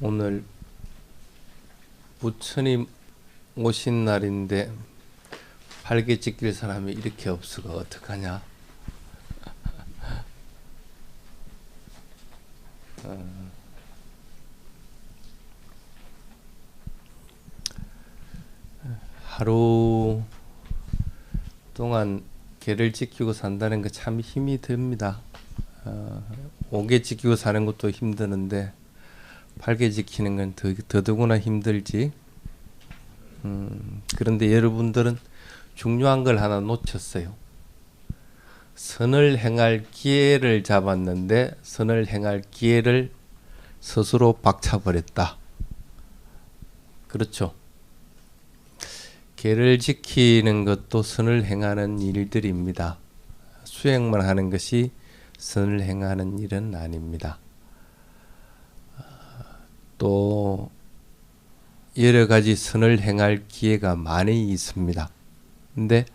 오늘 부처님 오신 날인데 발개 지킬 사람이 이렇게 없어가 어떡하냐? 하루 동안 개를 지키고 산다는 거 참 힘이 듭니다. 5개 지키고 사는 것도 힘드는데 8개 지키는 건 더더구나 힘들지. 그런데 여러분들은 중요한 걸 하나 놓쳤어요. 선을 행할 기회를 잡았는데 선을 행할 기회를 스스로 박차버렸다. 그렇죠. 계를 지키는 것도 선을 행하는 일들입니다. 수행만 하는 것이 선을 행하는 일은 아닙니다. 또 여러 가지 선을 행할 기회가 많이 있습니다. 근데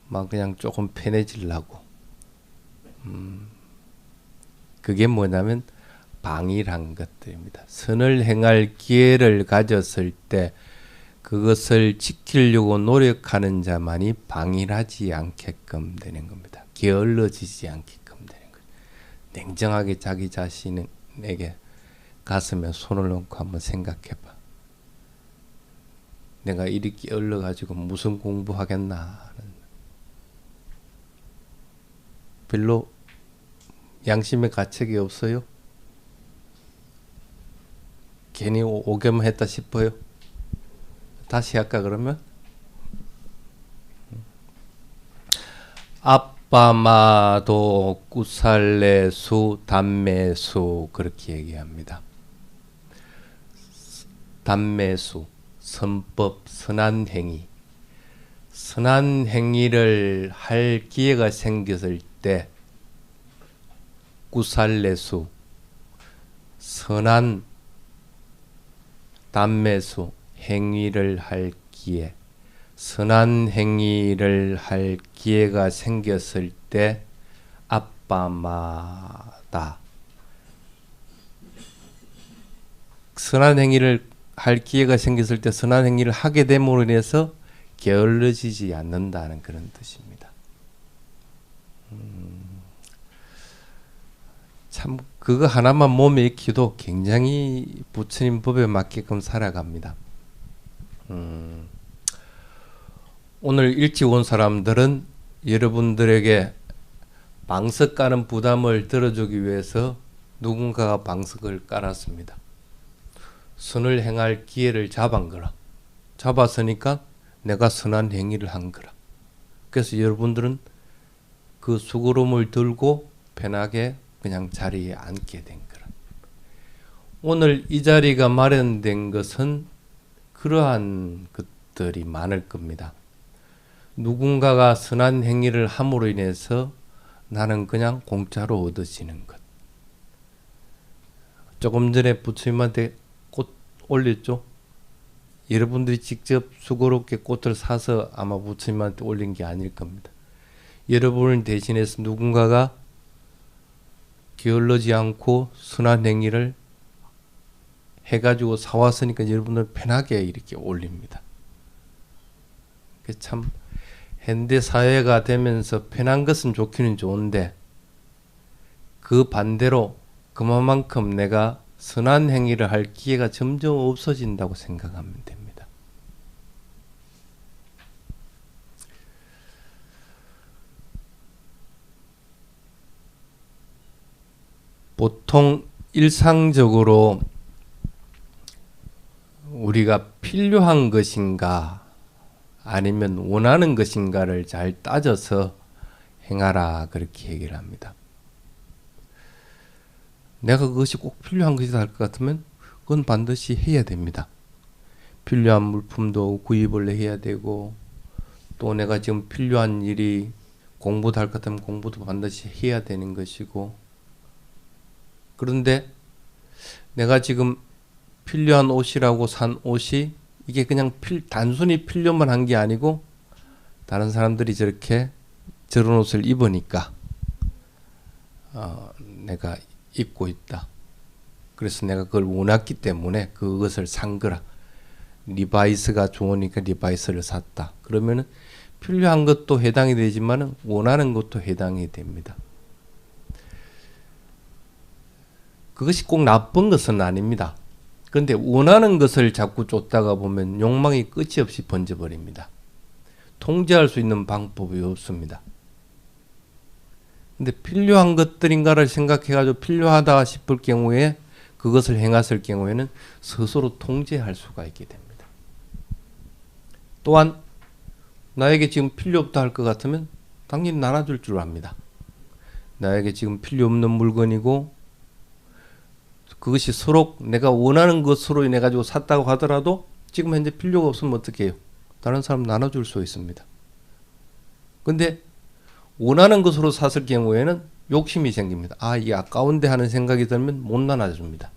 막 그냥 조금 편해지려고 그게 뭐냐면 방일한 것들입니다. 선을 행할 기회를 가졌을 때 그것을 지키려고 노력하는 자만이 방일하지 않게끔 되는 겁니다. 게을러지지 않게끔 되는 거죠. 냉정하게 자기 자신에게 가슴에 손을 놓고 한번 생각해봐. 내가 이렇게 게을러가지고 무슨 공부하겠나. 별로 양심의 가책이 없어요? 괜히 오겸 했다 싶어요? 다시 할까 그러면? 아빠마도 꾸살레수 담매수 그렇게 얘기합니다. 담매수, 선법, 선한 행위. 선한 행위를 할 기회가 생겼을 때 꾸살레수, 선한 담매수, 행위를 할 기회, 선한 행위를 할 기회가 생겼을 때 아빠마다 선한 행위를 할 기회가 생겼을 때 선한 행위를 하게 됨으로 인해서 게을러지지 않는다는 그런 뜻입니다. 참 그거 하나만 몸에 익혀도 굉장히 부처님 법에 맞게끔 살아갑니다. 오늘 일찍 온 사람들은 여러분들에게 방석 까는 부담을 들어주기 위해서 누군가가 방석을 깔았습니다. 선을 행할 기회를 잡은 거라. 잡았으니까 내가 선한 행위를 한 거라. 그래서 여러분들은 그 수고름을 들고 편하게 그냥 자리에 앉게 된 거라. 오늘 이 자리가 마련된 것은 그러한 것들이 많을 겁니다. 누군가가 선한 행위를 함으로 인해서 나는 그냥 공짜로 얻어지는 것. 조금 전에 부처님한테 꽃 올렸죠? 여러분들이 직접 수고롭게 꽃을 사서 아마 부처님한테 올린 게 아닐 겁니다. 여러분을 대신해서 누군가가 게을러지 않고 선한 행위를 해가지고 사왔으니까 여러분들 편하게 이렇게 올립니다. 참 현대 사회가 되면서 편한 것은 좋기는 좋은데 그 반대로 그만큼 내가 선한 행위를 할 기회가 점점 없어진다고 생각하면 됩니다. 보통 일상적으로 우리가 필요한 것인가 아니면 원하는 것인가를 잘 따져서 행하라 그렇게 얘기를 합니다. 내가 그것이 꼭 필요한 것이다 할 것 같으면 그건 반드시 해야 됩니다. 필요한 물품도 구입을 해야 되고 또 내가 지금 필요한 일이 공부도 할 것 같으면 공부도 반드시 해야 되는 것이고 그런데 내가 지금 필요한 옷이라고 산 옷이 이게 그냥 단순히 필요만 한 게 아니고 다른 사람들이 저런 옷을 입으니까 내가 입고 있다. 그래서 내가 그걸 원했기 때문에 그것을 산 거라. 리바이스가 좋으니까 리바이스를 샀다. 그러면은 필요한 것도 해당이 되지만은 원하는 것도 해당이 됩니다. 그것이 꼭 나쁜 것은 아닙니다. 그런데 원하는 것을 자꾸 쫓다가 보면 욕망이 끝이 없이 번져버립니다. 통제할 수 있는 방법이 없습니다. 근데 필요한 것들인가를 생각해가지고 필요하다 싶을 경우에 그것을 행했을 경우에는 스스로 통제할 수가 있게 됩니다. 또한 나에게 지금 필요 없다 할 것 같으면 당연히 나눠줄 줄 압니다. 나에게 지금 필요 없는 물건이고 그것이 서로 내가 원하는 것으로 인해 가지고 샀다고 하더라도 지금 현재 필요가 없으면 어떻게 해요? 다른 사람 나눠줄 수 있습니다. 근데 원하는 것으로 샀을 경우에는 욕심이 생깁니다. 아, 이게 아까운데 하는 생각이 들면 못 나눠줍니다.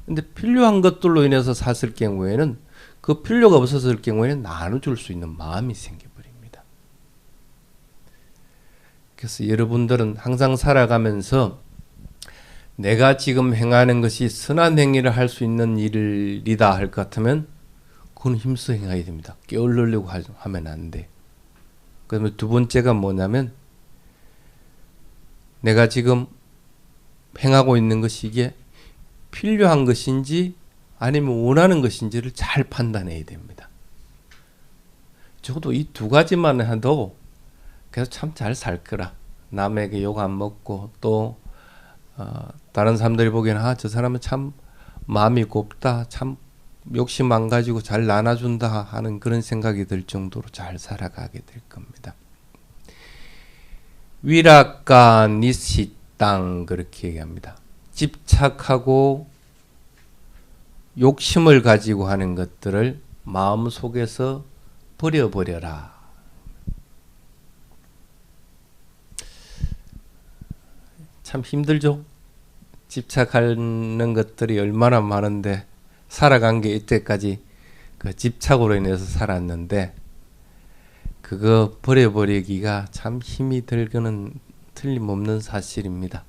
근데 필요한 것들로 인해서 샀을 경우에는 그 필요가 없었을 경우에는 나눠줄 수 있는 마음이 생겨버립니다. 그래서 여러분들은 항상 살아가면서 내가 지금 행하는 것이 선한 행위를 할 수 있는 일이다 할 것 같으면 그건 힘써 행해야 됩니다. 게을르려고 하면 안 돼. 그러면 두 번째가 뭐냐면 내가 지금 행하고 있는 것이 이게 필요한 것인지 아니면 원하는 것인지를 잘 판단해야 됩니다. 저도 이 두 가지만 해도 그래서 참 잘 살 거라. 남에게 욕 안 먹고 또 다른 사람들이 보기에는 저 사람은 참 마음이 곱다. 참 욕심 안 가지고 잘 나눠준다 하는 그런 생각이 들 정도로 잘 살아가게 될 겁니다. 위락과 니시땅 그렇게 얘기합니다. 집착하고 욕심을 가지고 하는 것들을 마음속에서 버려버려라. 참 힘들죠? 집착하는 것들이 얼마나 많은데 살아간 게 이때까지 그 집착으로 인해서 살았는데 그거 버려버리기가 참 힘이 들거는 틀림없는 사실입니다.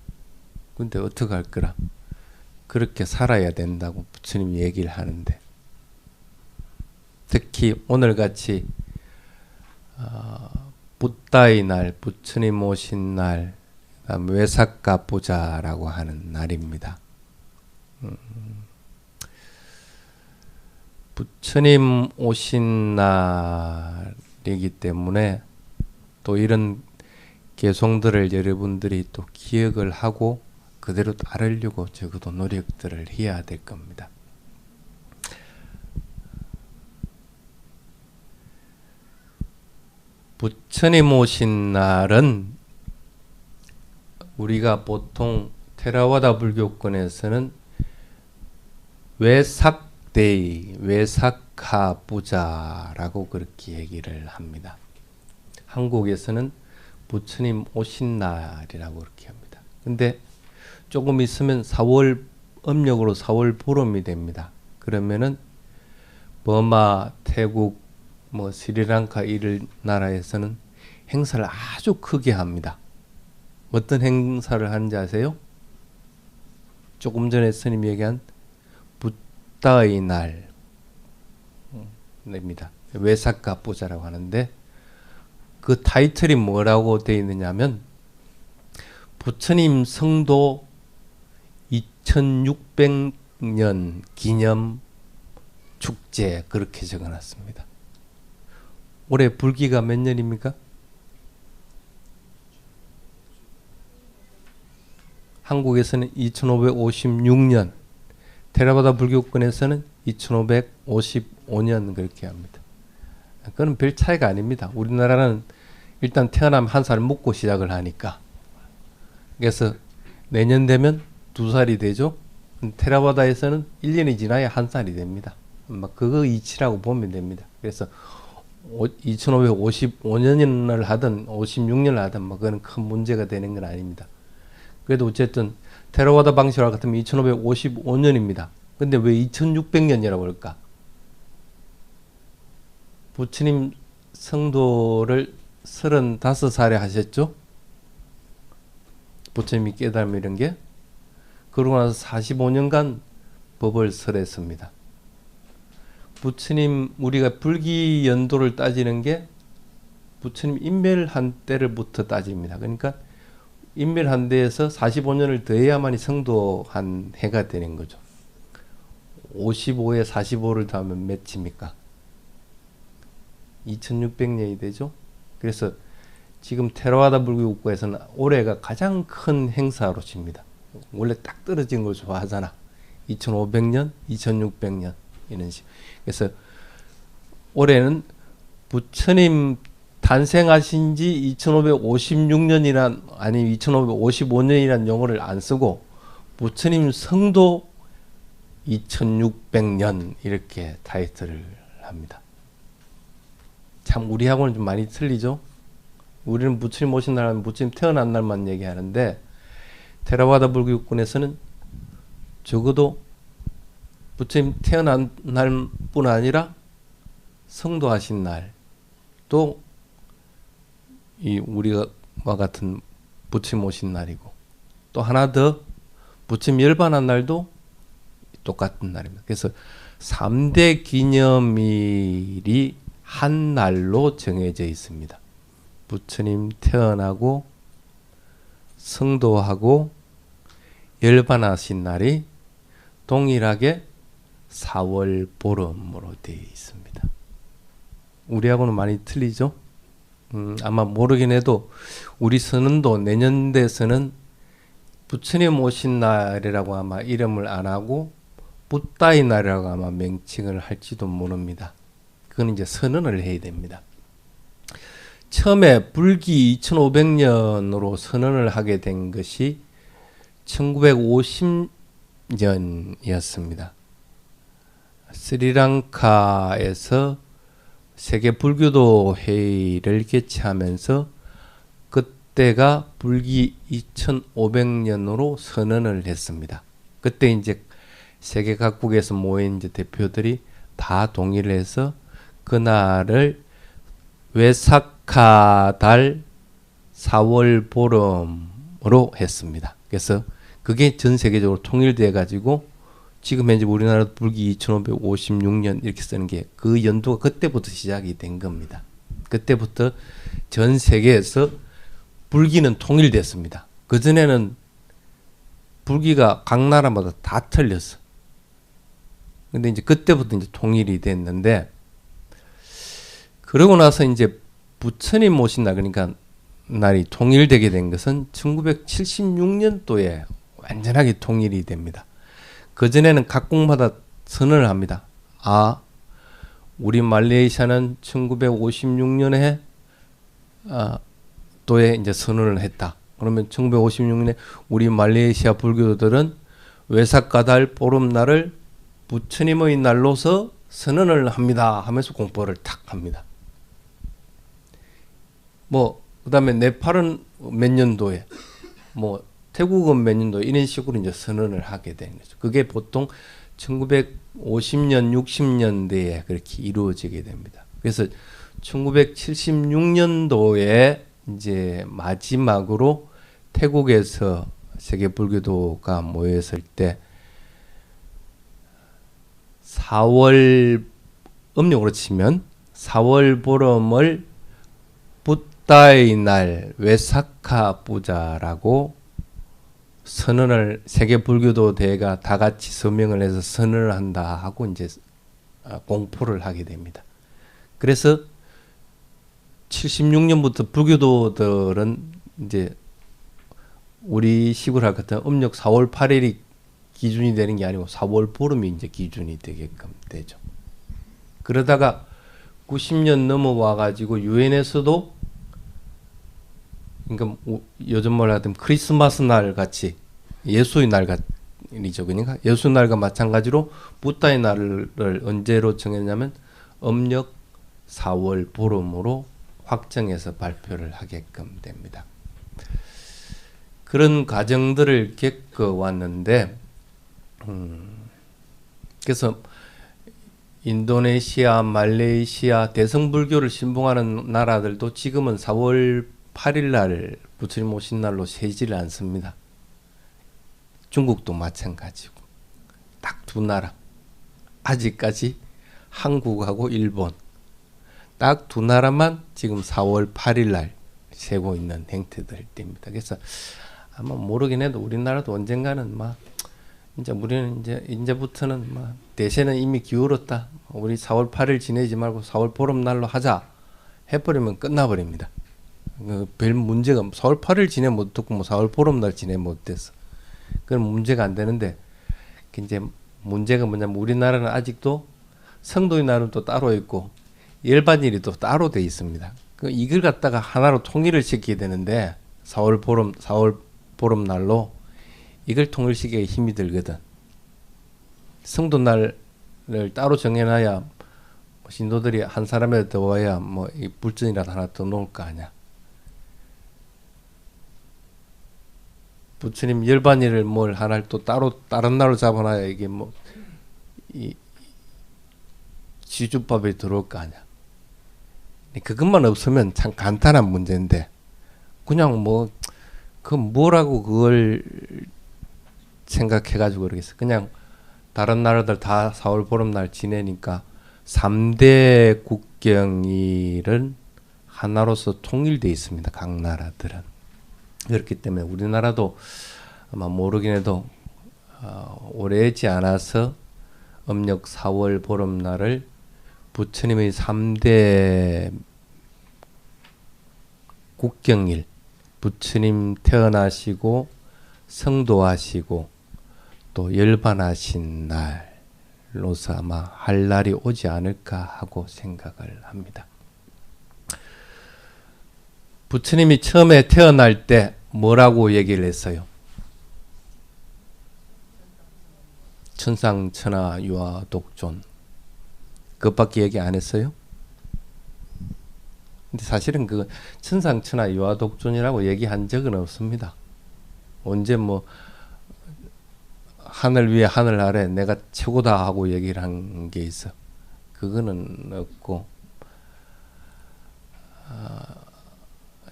근데 어떡할 거라? 그렇게 살아야 된다고 부처님이 얘기를 하는데 특히 오늘같이 붓다의 날, 부처님 오신 날 외삭가 보자라고 하는 날입니다. 부처님 오신 날이기 때문에 또 이런 개송들을 여러분들이 또 기억을 하고 그대로 따르려고 적어도 노력들을 해야 될 겁니다. 부처님 오신 날은 우리가 보통 테라와다 불교권에서는 외삭데이, 외삭하부자라고 그렇게 얘기를 합니다. 한국에서는 부처님 오신 날이라고 그렇게 합니다. 근데 조금 있으면 4월 음력으로 4월 보름이 됩니다. 그러면은 버마, 태국, 스리랑카 이런 나라에서는 행사를 아주 크게 합니다. 어떤 행사를 하는지 아세요? 조금 전에 스님이 얘기한 붓다의 날입니다. 외삭가부자라고 하는데 그 타이틀이 뭐라고 되어 있느냐면 부처님 성도 2600년 기념 축제 그렇게 적어놨습니다. 올해 불기가 몇 년입니까? 한국에서는 2556년, 테라바다 불교권에서는 2555년 그렇게 합니다. 그건 별 차이가 아닙니다. 우리나라는 일단 태어나면 한 살 먹고 시작을 하니까. 그래서 내년 되면 2살이 되죠. 테라바다에서는 1년이 지나야 1살이 됩니다. 그거 이치라고 보면 됩니다. 그래서 2555년을 하든 56년을 하든 그건 큰 문제가 되는 건 아닙니다. 그래도 어쨌든 테라와다 방식으로 같으면 2555년입니다. 근데 왜 2600년이라고 할까? 부처님 성도를 35살에 하셨죠? 부처님이 깨달음 이런 게. 그러고 나서 45년간 법을 설했습니다. 부처님, 우리가 불기 연도를 따지는 게 부처님 인멸한 때를부터 따집니다. 그러니까 인멸한 데에서 45년을 더해야만이 성도한 해가 되는 거죠. 55에 45를 더하면 몇입니까? 2600년이 되죠. 그래서 지금 테라와다 불교국가에서는 올해가 가장 큰 행사로 칩니다. 원래 딱 떨어진 걸 좋아하잖아. 2500년, 2600년 이런 식. 그래서 올해는 부처님 탄생하신 지 2556년이란 아니 2555년이란 용어를 안 쓰고 부처님 성도 2600년 이렇게 타이틀을 합니다. 참 우리하고는 좀 많이 틀리죠. 우리는 부처님 오신 날 하면 부처님 태어난 날만 얘기하는데 테라와다 불교권에서는 적어도 부처님 태어난 날뿐 아니라 성도하신 날도 이 우리와 같은 부처님 오신 날이고 또 하나 더 부처님 열반한 날도 똑같은 날입니다. 그래서 3대 기념일이 한 날로 정해져 있습니다. 부처님 태어나고 성도하고 열반하신 날이 동일하게 4월 보름으로 되어 있습니다. 우리하고는 많이 틀리죠? 아마 모르긴 해도 우리 선언도 내년 대선은 부처님 오신 날이라고 아마 이름을 안 하고 붓다의 날이라고 아마 명칭을 할지도 모릅니다. 그건 이제 선언을 해야 됩니다. 처음에 불기 2500년으로 선언을 하게 된 것이 1950년이었습니다. 스리랑카에서 세계 불교도 회의를 개최하면서 그때가 불기 2500년으로 선언을 했습니다. 그때 이제 세계 각국에서 모인 이제 대표들이 다 동의를 해서 그날을 외사카달 4월 보름으로 했습니다. 그래서 그게 전 세계적으로 통일돼 가지고 지금 현재 우리나라 불기 2556년 이렇게 쓰는 게 그 연도가 그때부터 시작이 된 겁니다. 그때부터 전 세계에서 불기는 통일됐습니다. 그전에는 불기가 각 나라마다 다 틀렸어. 근데 이제 그때부터 이제 통일이 됐는데 그러고 나서 이제 부처님 오신 날 그러니까 날이 통일되게 된 것은 1976년도에 완전하게 통일이 됩니다. 그전에는 각국마다 선언을 합니다. 아, 우리 말레이시아는 1956년에 도에 이제 선언을 했다. 그러면 1956년에 우리 말레이시아 불교도들은 외사카달 보름날을 부처님의 날로서 선언을 합니다 하면서 공포를 탁 합니다. 뭐 그다음에 네팔은 몇 년도에 뭐 태국은 몇 년도 이런 식으로 이제 선언을 하게 되는 거죠. 그게 보통 1950년, 60년대에 그렇게 이루어지게 됩니다. 그래서 1976년도에 이제 마지막으로 태국에서 세계 불교도가 모였을 때 4월 음력으로 치면 4월 보름을 붓다의 날 외사카 부자라고 선언을 세계 불교도 대회가 다 같이 서명을 해서 선언을 한다 하고 이제 공포를 하게 됩니다. 그래서 76년부터 불교도들은 이제 우리 식으로 할 것 같은 음력 4월 8일이 기준이 되는 게 아니고 4월 보름이 이제 기준이 되게끔 되죠. 그러다가 90년 넘어와 가지고 유엔에서도 그러니까 요즘 말 하든 크리스마스 날 같이 예수의 날이죠. 그러니까 예수 날과 마찬가지로 붓다의 날을 언제로 정했냐면 음력 4월 보름으로 확정해서 발표를 하게끔 됩니다. 그런 과정들을 겪어왔는데 그래서 인도네시아, 말레이시아 대성불교를 신봉하는 나라들도 지금은 4월 8일 날 부처님 오신 날로 세지를 않습니다. 중국도 마찬가지고 딱 두 나라 아직까지 한국하고 일본 딱 두 나라만 지금 4월 8일 날 세고 있는 행태들입니다. 그래서 아마 모르긴 해도 우리나라도 언젠가는 막 이제 우리는 이제부터는 막 대세는 이미 기울었다. 우리 4월 8일 지내지 말고 4월 보름날로 하자 해버리면 끝나버립니다. 별 문제가 4월 8일 지내면 어떻고 뭐 4월 보름날 지내면 어땠어. 그건 문제가 안 되는데 이제 문제가 뭐냐면 우리나라는 아직도 성도의 날은 또 따로 있고 일반일이 또 따로 돼 있습니다. 이걸 갖다가 하나로 통일을 시켜야 되는데 4월 보름날로 이걸 통일시키기에 힘이 들거든. 성도 날을 따로 정해놔야 신도들이 한 사람이라도 더 와야 뭐 이 불전이라도 하나 더 놓을 거 아니야. 부처님 일반일을 뭘 하나를 또 따로 다른 날로 잡아놔야 이게 뭐 이 지주법에 들어올 거 아니야. 그것만 없으면 참 간단한 문제인데 그냥 뭐 그 뭐라고 그걸 생각해가지고 그러겠어. 그냥 다른 나라들 다 4월 보름날 지내니까 3대 국경일은 하나로서 통일되어 있습니다. 각 나라들은. 그렇기 때문에 우리나라도 아마 모르긴 해도 오래지 않아서 음력 4월 보름날을 부처님의 3대 국경일, 부처님 태어나시고 성도하시고 또 열반하신 날로서 아마 할 날이 오지 않을까 하고 생각을 합니다. 부처님이 처음에 태어날 때 뭐라고 얘기를 했어요? 천상천하 유아독존. 그것밖에 얘기 안 했어요? 근데 사실은 그 천상천하 유아독존이라고 얘기한 적은 없습니다. 언제 뭐 하늘 위에 하늘 아래 내가 최고다 하고 얘기를 한 게 있어. 그거는 없고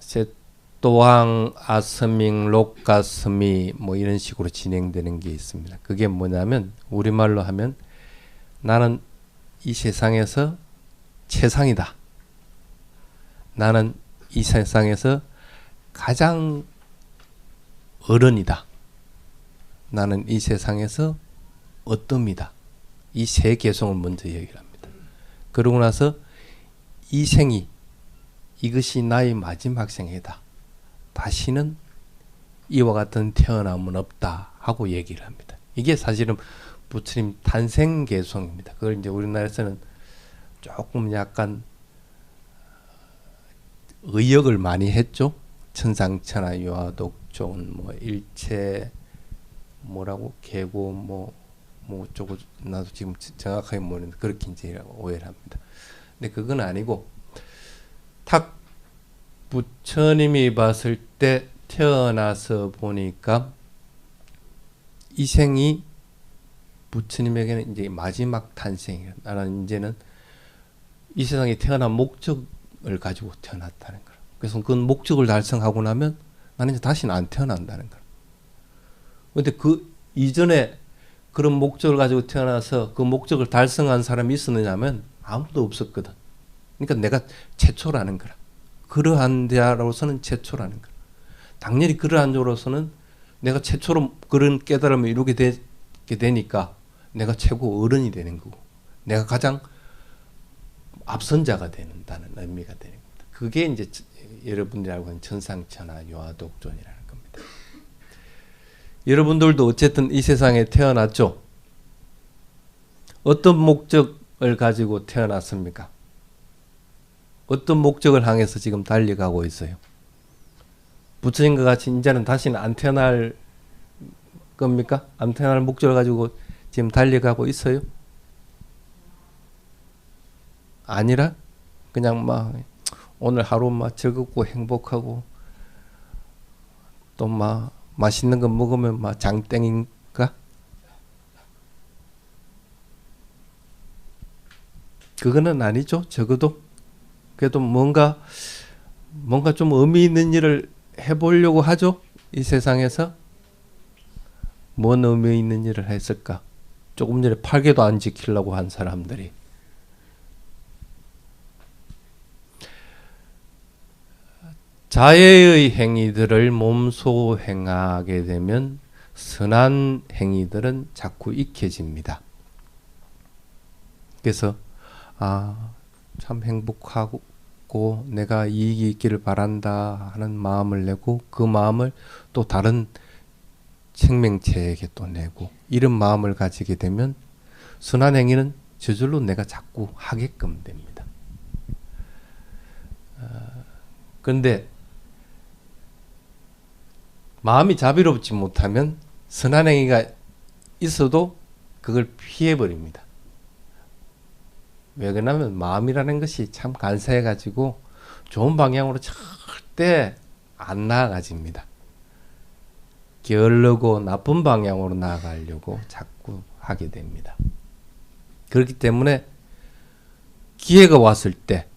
세또왕 아스밍 록가스미 뭐 이런 식으로 진행되는 게 있습니다. 그게 뭐냐면 우리말로 하면 나는 이 세상에서 최상이다. 나는 이 세상에서 가장 어른이다. 나는 이 세상에서 어뜸이다. 이 세 개성을 먼저 얘기를 합니다. 그러고 나서 이 생이 이것이 나의 마지막 생이다. 다시는 이와 같은 태어남은 없다 하고 얘기를 합니다. 이게 사실은 부처님 탄생 개성입니다. 그걸 이제 우리나라에서는 조금 약간 의역을 많이 했죠. 천상천하 유아독존 뭐 일체 뭐라고 계고 뭐 어쩌고 나도 지금 정확하게 모르는데 그렇게 이제 오해를 합니다. 근데 그건 아니고 탁 부처님이 봤을 때 태어나서 보니까 이 생이 부처님에게는 이제 마지막 탄생이에요. 나는 이제는 이 세상에 태어난 목적을 가지고 태어났다는 거예요. 그래서 그 목적을 달성하고 나면 나는 이제 다시는 안 태어난다는 거예요. 근데 그 이전에 그런 목적을 가지고 태어나서 그 목적을 달성한 사람이 있었느냐면 아무도 없었거든. 그러니까 내가 최초라는 거라. 그러한 자로서는 최초라는 거라. 당연히 그러한 자로서는 내가 최초로 그런 깨달음을 이루게 되니까 내가 최고 어른이 되는 거고 내가 가장 앞선 자가 된다는 의미가 되는 겁니다. 그게 이제 여러분들이 알고 있는 천상천하 유아독존이라는 겁니다. 여러분들도 어쨌든 이 세상에 태어났죠. 어떤 목적을 가지고 태어났습니까? 어떤 목적을 향해서 지금 달려가고 있어요? 부처님과 같이 이제는 다시는 안 태어날 겁니까? 안 태어날 목적을 가지고 지금 달려가고 있어요? 아니라 그냥 막 오늘 하루 막 즐겁고 행복하고 또 막 맛있는 거 먹으면 막 장땡인가? 그거는 아니죠. 적어도 그래도 뭔가 좀 의미 있는 일을 해보려고 하죠. 이 세상에서 뭔 의미 있는 일을 했을까? 조금 전에 팔개도 안 지키려고 한 사람들이. 자해의 행위들을 몸소 행하게 되면 선한 행위들은 자꾸 익혀집니다. 그래서 참 행복하고 내가 이익이 있기를 바란다 하는 마음을 내고 그 마음을 또 다른 생명체에게 또 내고 이런 마음을 가지게 되면 선한 행위는 저절로 내가 자꾸 하게끔 됩니다. 그런데 마음이 자비롭지 못하면 선한 행위가 있어도 그걸 피해버립니다. 왜 그러냐면 마음이라는 것이 참 간사해가지고 좋은 방향으로 절대 안 나아가집니다. 게으르고 나쁜 방향으로 나아가려고 자꾸 하게 됩니다. 그렇기 때문에 기회가 왔을 때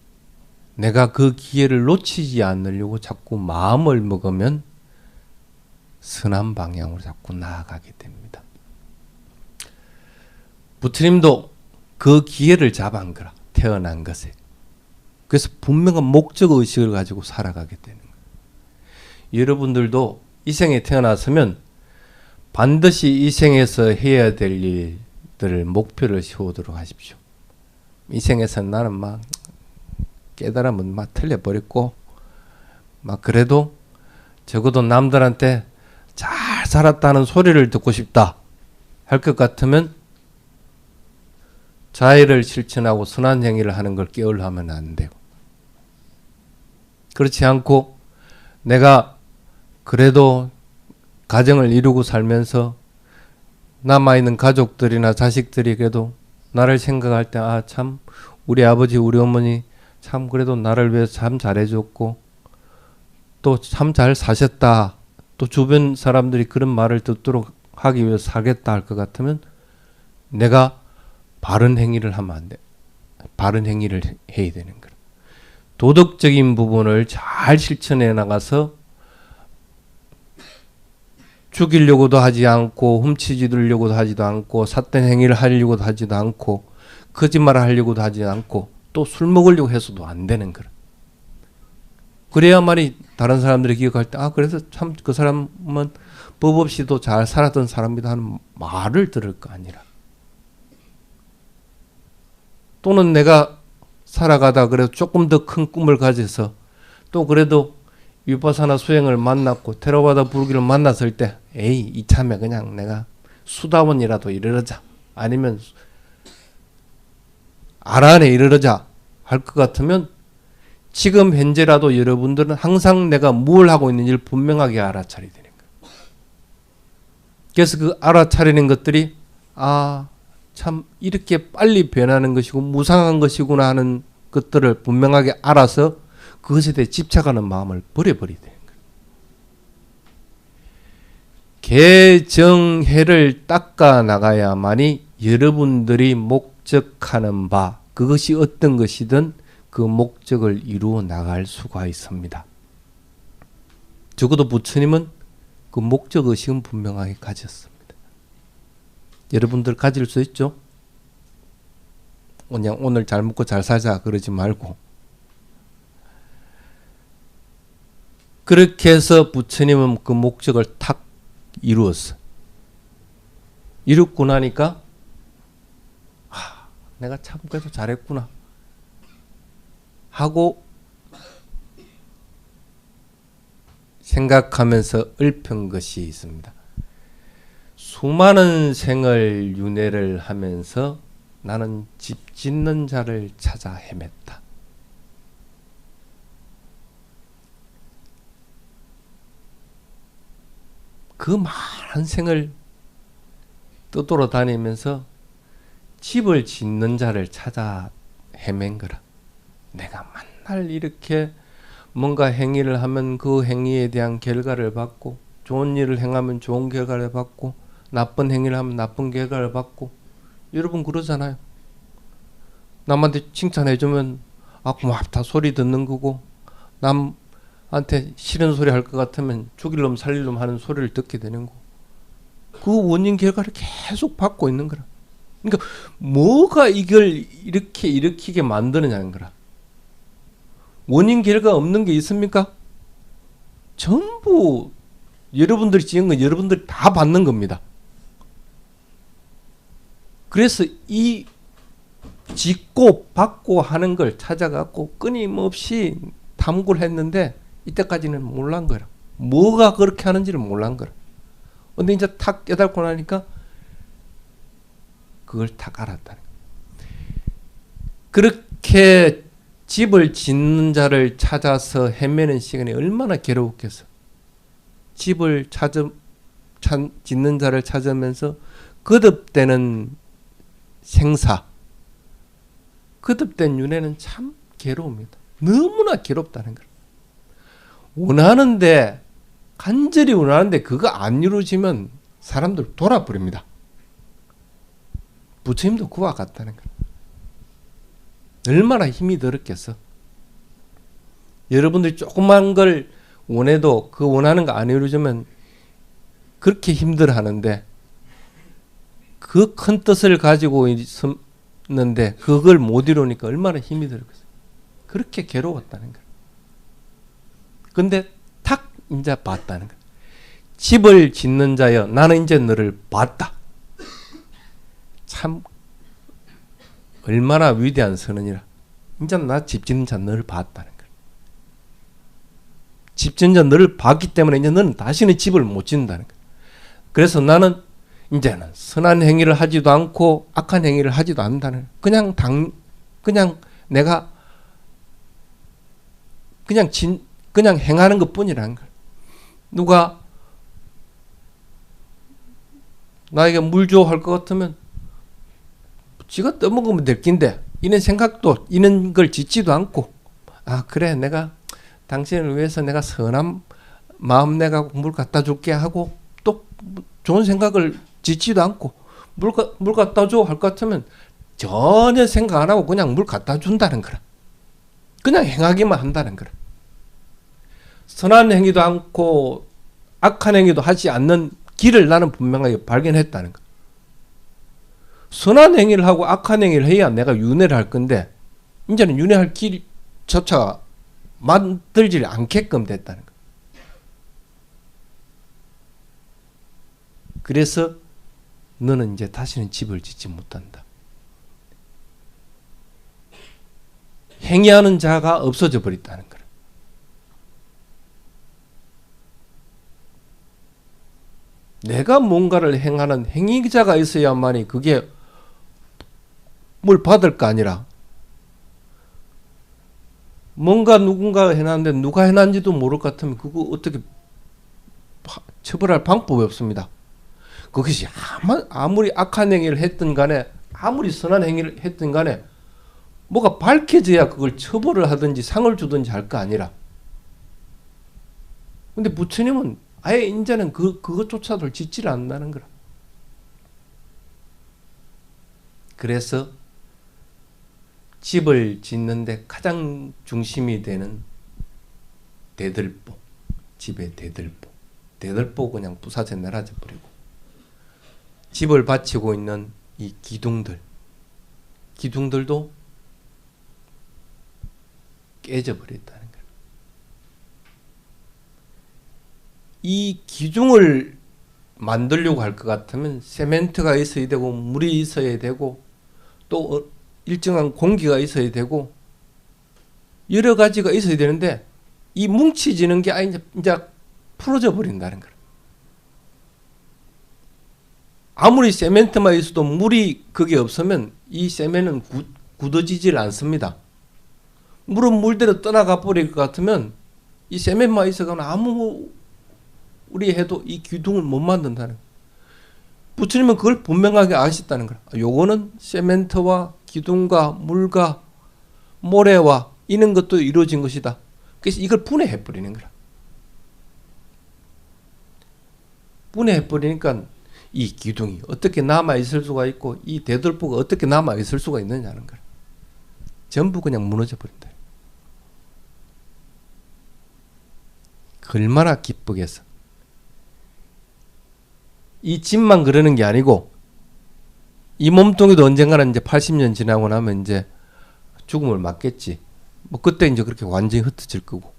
내가 그 기회를 놓치지 않으려고 자꾸 마음을 먹으면 선한 방향으로 자꾸 나아가게 됩니다. 부처님도 그 기회를 잡은 거라, 태어난 것에. 그래서 분명한 목적의식을 가지고 살아가게 되는 거예요. 여러분들도 이 생에 태어났으면 반드시 이 생에서 해야 될 일들을 목표를 세우도록 하십시오. 이 생에서는 나는 막 깨달으면 막 틀려버렸고 막 그래도 적어도 남들한테 잘 살았다는 소리를 듣고 싶다 할 것 같으면 자해를 실천하고 선한 행위를 하는 걸 깨우려 하면 안 되고, 그렇지 않고 내가 그래도 가정을 이루고 살면서 남아있는 가족들이나 자식들이 그래도 나를 생각할 때 참 우리 아버지 우리 어머니 참 그래도 나를 위해서 참 잘해줬고 또 참 잘 사셨다, 또 주변 사람들이 그런 말을 듣도록 하기 위해서 살겠다 할 것 같으면 내가 바른 행위를 하면 안 돼. 바른 행위를 해야 되는 거야. 도덕적인 부분을 잘 실천해 나가서 죽이려고도 하지 않고 훔치려고도 하지도 않고 삿된 행위를 하려고도 하지도 않고 거짓말을 하려고도 하지 않고 또 술 먹으려고 해서도 안 되는 거야. 그래야만이 다른 사람들이 기억할 때 그래서 참 그 사람은 법 없이도 잘 살았던 사람이다 하는 말을 들을 거 아니라. 또는 내가 살아가다 그래도 조금 더 큰 꿈을 가져서 또 그래도 위파사나 수행을 만났고 테라와다 부르기를 만났을 때 이참에 그냥 내가 수다원이라도 이르러자, 아니면 아란에 이르러자 할 것 같으면 지금 현재라도 여러분들은 항상 내가 뭘 하고 있는지를 분명하게 알아차려야 되는 거예요. 그래서 그 알아차리는 것들이 참 이렇게 빨리 변하는 것이고 무상한 것이구나 하는 것들을 분명하게 알아서 그것에 대해 집착하는 마음을 버려버려야 되는 거예요. 개정해를 닦아 나가야만이 여러분들이 목적하는 바, 그것이 어떤 것이든 그 목적을 이루어 나갈 수가 있습니다. 적어도 부처님은 그 목적의식은 분명하게 가졌습니다. 여러분들 가질 수 있죠? 그냥 오늘 잘 먹고 잘 살자 그러지 말고, 그렇게 해서 부처님은 그 목적을 탁 이루었어. 이루고 나니까 내가 참 그래도 잘했구나 하고 생각하면서 읊은 것이 있습니다. 수많은 생을 윤회를 하면서 나는 집 짓는 자를 찾아 헤맸다. 그 많은 생을 떠돌아다니면서 집을 짓는 자를 찾아 헤맨 거라. 내가 맨날 이렇게 뭔가 행위를 하면 그 행위에 대한 결과를 받고, 좋은 일을 행하면 좋은 결과를 받고, 나쁜 행위를 하면 나쁜 결과를 받고. 여러분 그러잖아요. 남한테 칭찬해주면 고맙다 소리 듣는 거고, 남한테 싫은 소리 할 것 같으면 죽일 놈 살릴 놈 하는 소리를 듣게 되는 거고. 그 원인 결과를 계속 받고 있는 거라. 그러니까 뭐가 이걸 이렇게 일으키게 만드느냐는 거라. 원인 결과 없는 게 있습니까? 전부 여러분들이 지은 건 여러분들이 다 받는 겁니다. 그래서 이 짓고 받고 하는 걸 찾아갖고 끊임없이 탐구를 했는데 이때까지는 몰란 거라. 뭐가 그렇게 하는지를 몰란 거라. 근데 이제 탁 깨닫고 나니까 그걸 탁 알았다는 거야. 그렇게 집을 짓는 자를 찾아서 헤매는 시간이 얼마나 괴로웠겠어. 집을 짓는 자를 찾으면서 거듭되는 생사, 거듭된 윤회는 참 괴로웁니다. 너무나 괴롭다는 거예요. 원하는데, 간절히 원하는데 그거 안 이루어지면 사람들 돌아버립니다. 부처님도 그와 같다는 거예요. 얼마나 힘이 들었겠어. 여러분들이 조그만 걸 원해도 그 원하는 거 안 이루어지면 그렇게 힘들어하는데, 그 큰 뜻을 가지고 있었는데 그걸 못 이루니까 얼마나 힘이 들었겠어. 그렇게 괴로웠다는 거예요. 근데 탁 이제 봤다는 거예요. 집을 짓는 자여, 나는 이제 너를 봤다. 참 얼마나 위대한 선언이라. 이제 나 집 짓는 자 너를 봤다는 거예요. 집 짓는 자 너를 봤기 때문에 이제 너는 다시는 집을 못 짓는다는 거예요. 그래서 나는 이제는 선한 행위를 하지도 않고 악한 행위를 하지도 않는다는 거예요. 그냥 내가 그냥 행하는 것 뿐이라는 거예요. 누가 나에게 물 줘 할 것 같으면 지가 떠먹으면 될 낀데 이런 생각도 이런 걸 짓지도 않고, 아 그래 내가 당신을 위해서 내가 선한 마음 내가 물 갖다 줄게 하고 또 좋은 생각을 짓지도 않고 물 갖다 줘 할 것 같으면 전혀 생각 안 하고 그냥 물 갖다 준다는 거라. 그냥 행하기만 한다는 거라. 선한 행위도 않고 악한 행위도 하지 않는 길을 나는 분명하게 발견했다는 거. 선한 행위를 하고 악한 행위를 해야 내가 윤회를 할 건데 이제는 윤회할 길조차 만들지 않게끔 됐다는 거. 그래서 너는 이제 다시는 집을 짓지 못한다. 행위하는 자가 없어져 버렸다는 거야. 내가 뭔가를 행하는 행위자가 있어야만이 그게 뭘 받을 거 아니라, 뭔가 누군가 해놨는데 누가 해놨는지도 모를 것 같으면 그거 어떻게 처벌할 방법이 없습니다. 그것이 아무리 악한 행위를 했든 간에 아무리 선한 행위를 했든 간에 뭐가 밝혀져야 그걸 처벌을 하든지 상을 주든지 할 거 아니라. 근데 부처님은 아예 이제는 그것조차도 짓지를 않는다는 거라. 그래서 집을 짓는데 가장 중심이 되는 대들보, 집의 대들보. 대들보 그냥 부사져 내려져 버리고, 집을 바치고 있는 이 기둥들도 깨져 버렸다는 거예요. 이 기둥을 만들려고 할 것 같으면 세멘트가 있어야 되고 물이 있어야 되고 또 일정한 공기가 있어야 되고 여러 가지가 있어야 되는데 이 뭉치지는 게 이제 풀어져 버린다는 거예요. 아무리 세멘트만 있어도 물이 그게 없으면 이 세멘은 굳어지질 않습니다. 물은 물대로 떠나가 버릴 것 같으면 이 세멘만 있어가면 아무리 해도 이 기둥을 못 만든다는 거예요. 부처님은 그걸 분명하게 아셨다는 거예요. 요거는 세멘트와 기둥과 물과 모래와 이런 것도 이루어진 것이다. 그래서 이걸 분해해버리는 거야. 분해해버리니까 이 기둥이 어떻게 남아있을 수가 있고 이 대들보가 어떻게 남아있을 수가 있느냐는 거야. 전부 그냥 무너져버린다. 얼마나 기쁘겠어. 이 집만 그러는 게 아니고 이 몸뚱이도 언젠가는 이제 80년 지나고 나면 이제 죽음을 맞겠지. 뭐 그때 이제 그렇게 완전히 흩어질 거고,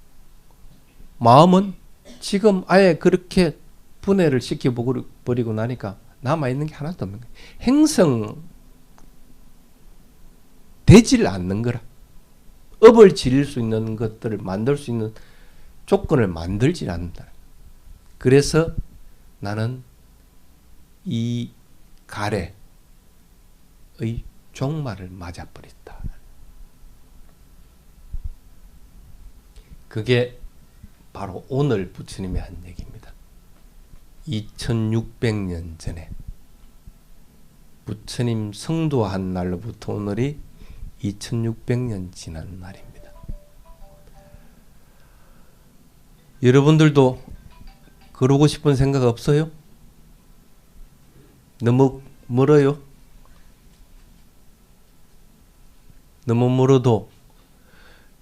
마음은 지금 아예 그렇게 분해를 시켜버리고 나니까 남아있는 게 하나도 없는 거야. 행성되질 않는 거라. 업을 지릴 수 있는 것들을 만들 수 있는 조건을 만들지 않는다. 그래서 나는 이 가래의 종말을 맞아버렸다. 그게 바로 오늘 부처님이 한 얘기입니다. 2600년 전에 부처님 성도한 날로부터 오늘이 2600년 지난 날입니다. 여러분들도 그러고 싶은 생각 없어요? 너무 멀어요? 너무 멀어도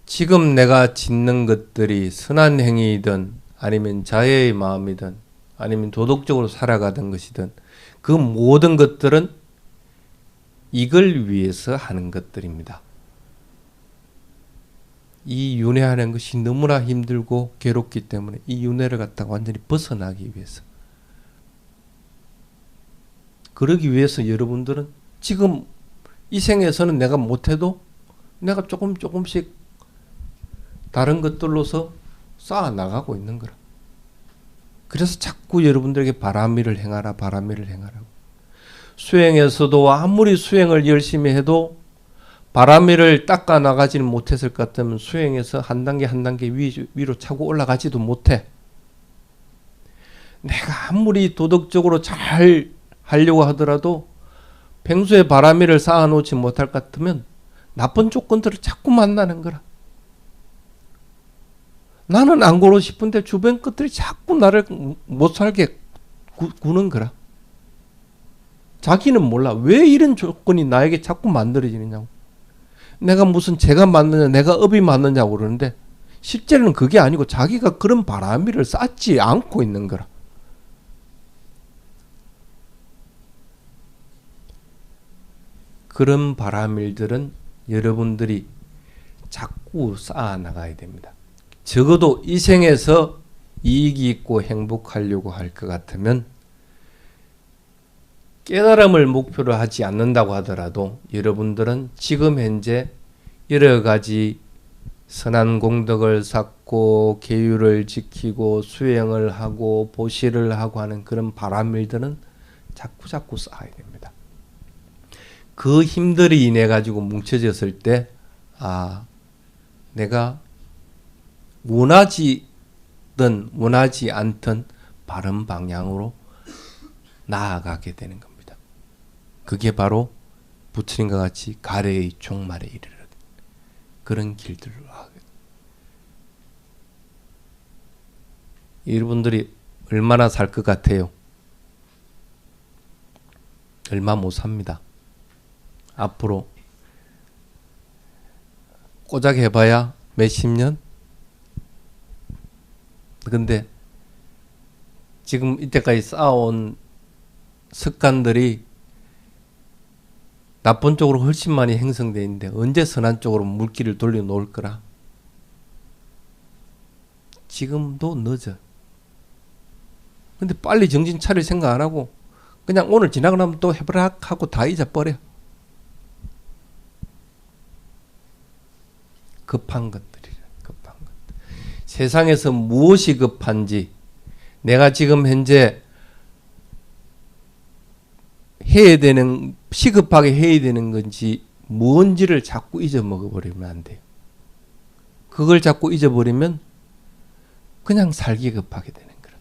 지금 내가 짓는 것들이 선한 행위이든 아니면 자애의 마음이든 아니면 도덕적으로 살아가던 것이든 그 모든 것들은 이걸 위해서 하는 것들입니다. 이 윤회하는 것이 너무나 힘들고 괴롭기 때문에 이 윤회를 갖다가 완전히 벗어나기 위해서, 그러기 위해서 여러분들은 지금 이 생에서는 내가 못해도 내가 조금씩 다른 것들로서 쌓아 나가고 있는 거라. 그래서 자꾸 여러분들에게 바람일을 행하라, 바람일을 행하라고. 수행에서도 아무리 수행을 열심히 해도 바람일을 닦아 나가지는 못했을 것 같으면 수행에서 한 단계 한 단계 위로 차고 올라가지도 못해. 내가 아무리 도덕적으로 잘 하려고 하더라도 평소에 바람일을 쌓아놓지 못할 것 같으면 나쁜 조건들을 자꾸 만나는 거라. 나는 안 고르고 싶은데 주변 것들이 자꾸 나를 못 살게 구는 거라. 자기는 몰라. 왜 이런 조건이 나에게 자꾸 만들어지느냐고. 내가 무슨 죄가 맞느냐, 내가 업이 맞느냐고 그러는데 실제로는 그게 아니고 자기가 그런 바람일을 쌓지 않고 있는 거라. 그런 바람일들은 여러분들이 자꾸 쌓아 나가야 됩니다. 적어도 이 생에서 이익이 있고 행복하려고 할 것 같으면 깨달음을 목표로 하지 않는다고 하더라도 여러분들은 지금 현재 여러 가지 선한 공덕을 쌓고 계율을 지키고 수행을 하고 보시를 하고 하는 그런 바람일들은 자꾸 쌓아야 됩니다. 그 힘들이 인해 가지고 뭉쳐졌을 때 내가 원하지든 원하지 않든 바른 방향으로 나아가게 되는 겁니다. 그게 바로 부처님과 같이 가래의 종말에 이르는 그런 길들로 하게. 여러분들이 얼마나 살 것 같아요? 얼마 못 삽니다. 앞으로 꼬작 해봐야 몇십 년? 근데 지금 이때까지 쌓아온 습관들이 나쁜 쪽으로 훨씬 많이 형성되어 있는데 언제 선한 쪽으로 물길을 돌려놓을 거라. 지금도 늦어. 근데 빨리 정신 차릴 생각 안 하고 그냥 오늘 지나고 나면 또 해보라 하고 다 잊어버려. 급한 것들이래. 급한 것들. 세상에서 무엇이 급한지, 내가 지금 현재 해야 되는, 시급하게 해야 되는 건지 뭔지를 자꾸 잊어먹어버리면 안 돼요. 그걸 자꾸 잊어버리면 그냥 살기 급하게 되는 거라.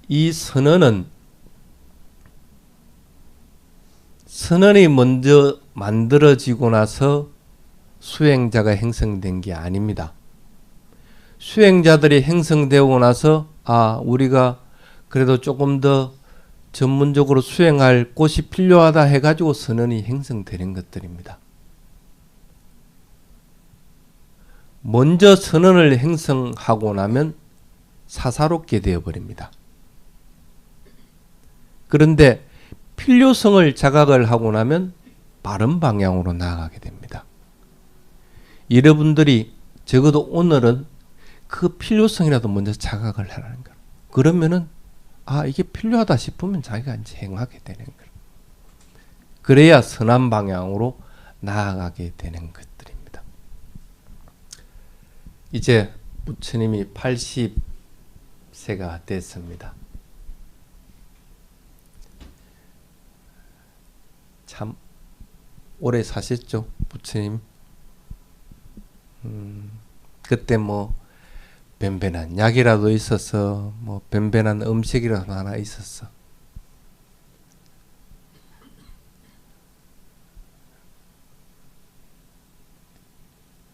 이 선언이 먼저 만들어지고 나서 수행자가 형성된 게 아닙니다. 수행자들이 형성되고 나서 우리가 그래도 조금 더 전문적으로 수행할 곳이 필요하다 해가지고 선언이 형성되는 것들입니다. 먼저 선언을 행성하고 나면 사사롭게 되어버립니다. 그런데 필요성을 자각을 하고 나면 바른 방향으로 나아가게 됩니다. 여러분들이 적어도 오늘은 그 필요성이라도 먼저 자각을 하라는 거예요. 그러면은 이게 필요하다 싶으면 자기가 이제 행하게 되는 거예요. 그래야 선한 방향으로 나아가게 되는 것들입니다. 이제 부처님이 80세가 됐습니다. 참 오래 사셨죠, 부처님. 그때 뭐 변변한 약이라도 있었어, 뭐 변변한 음식이라도 하나 있었어.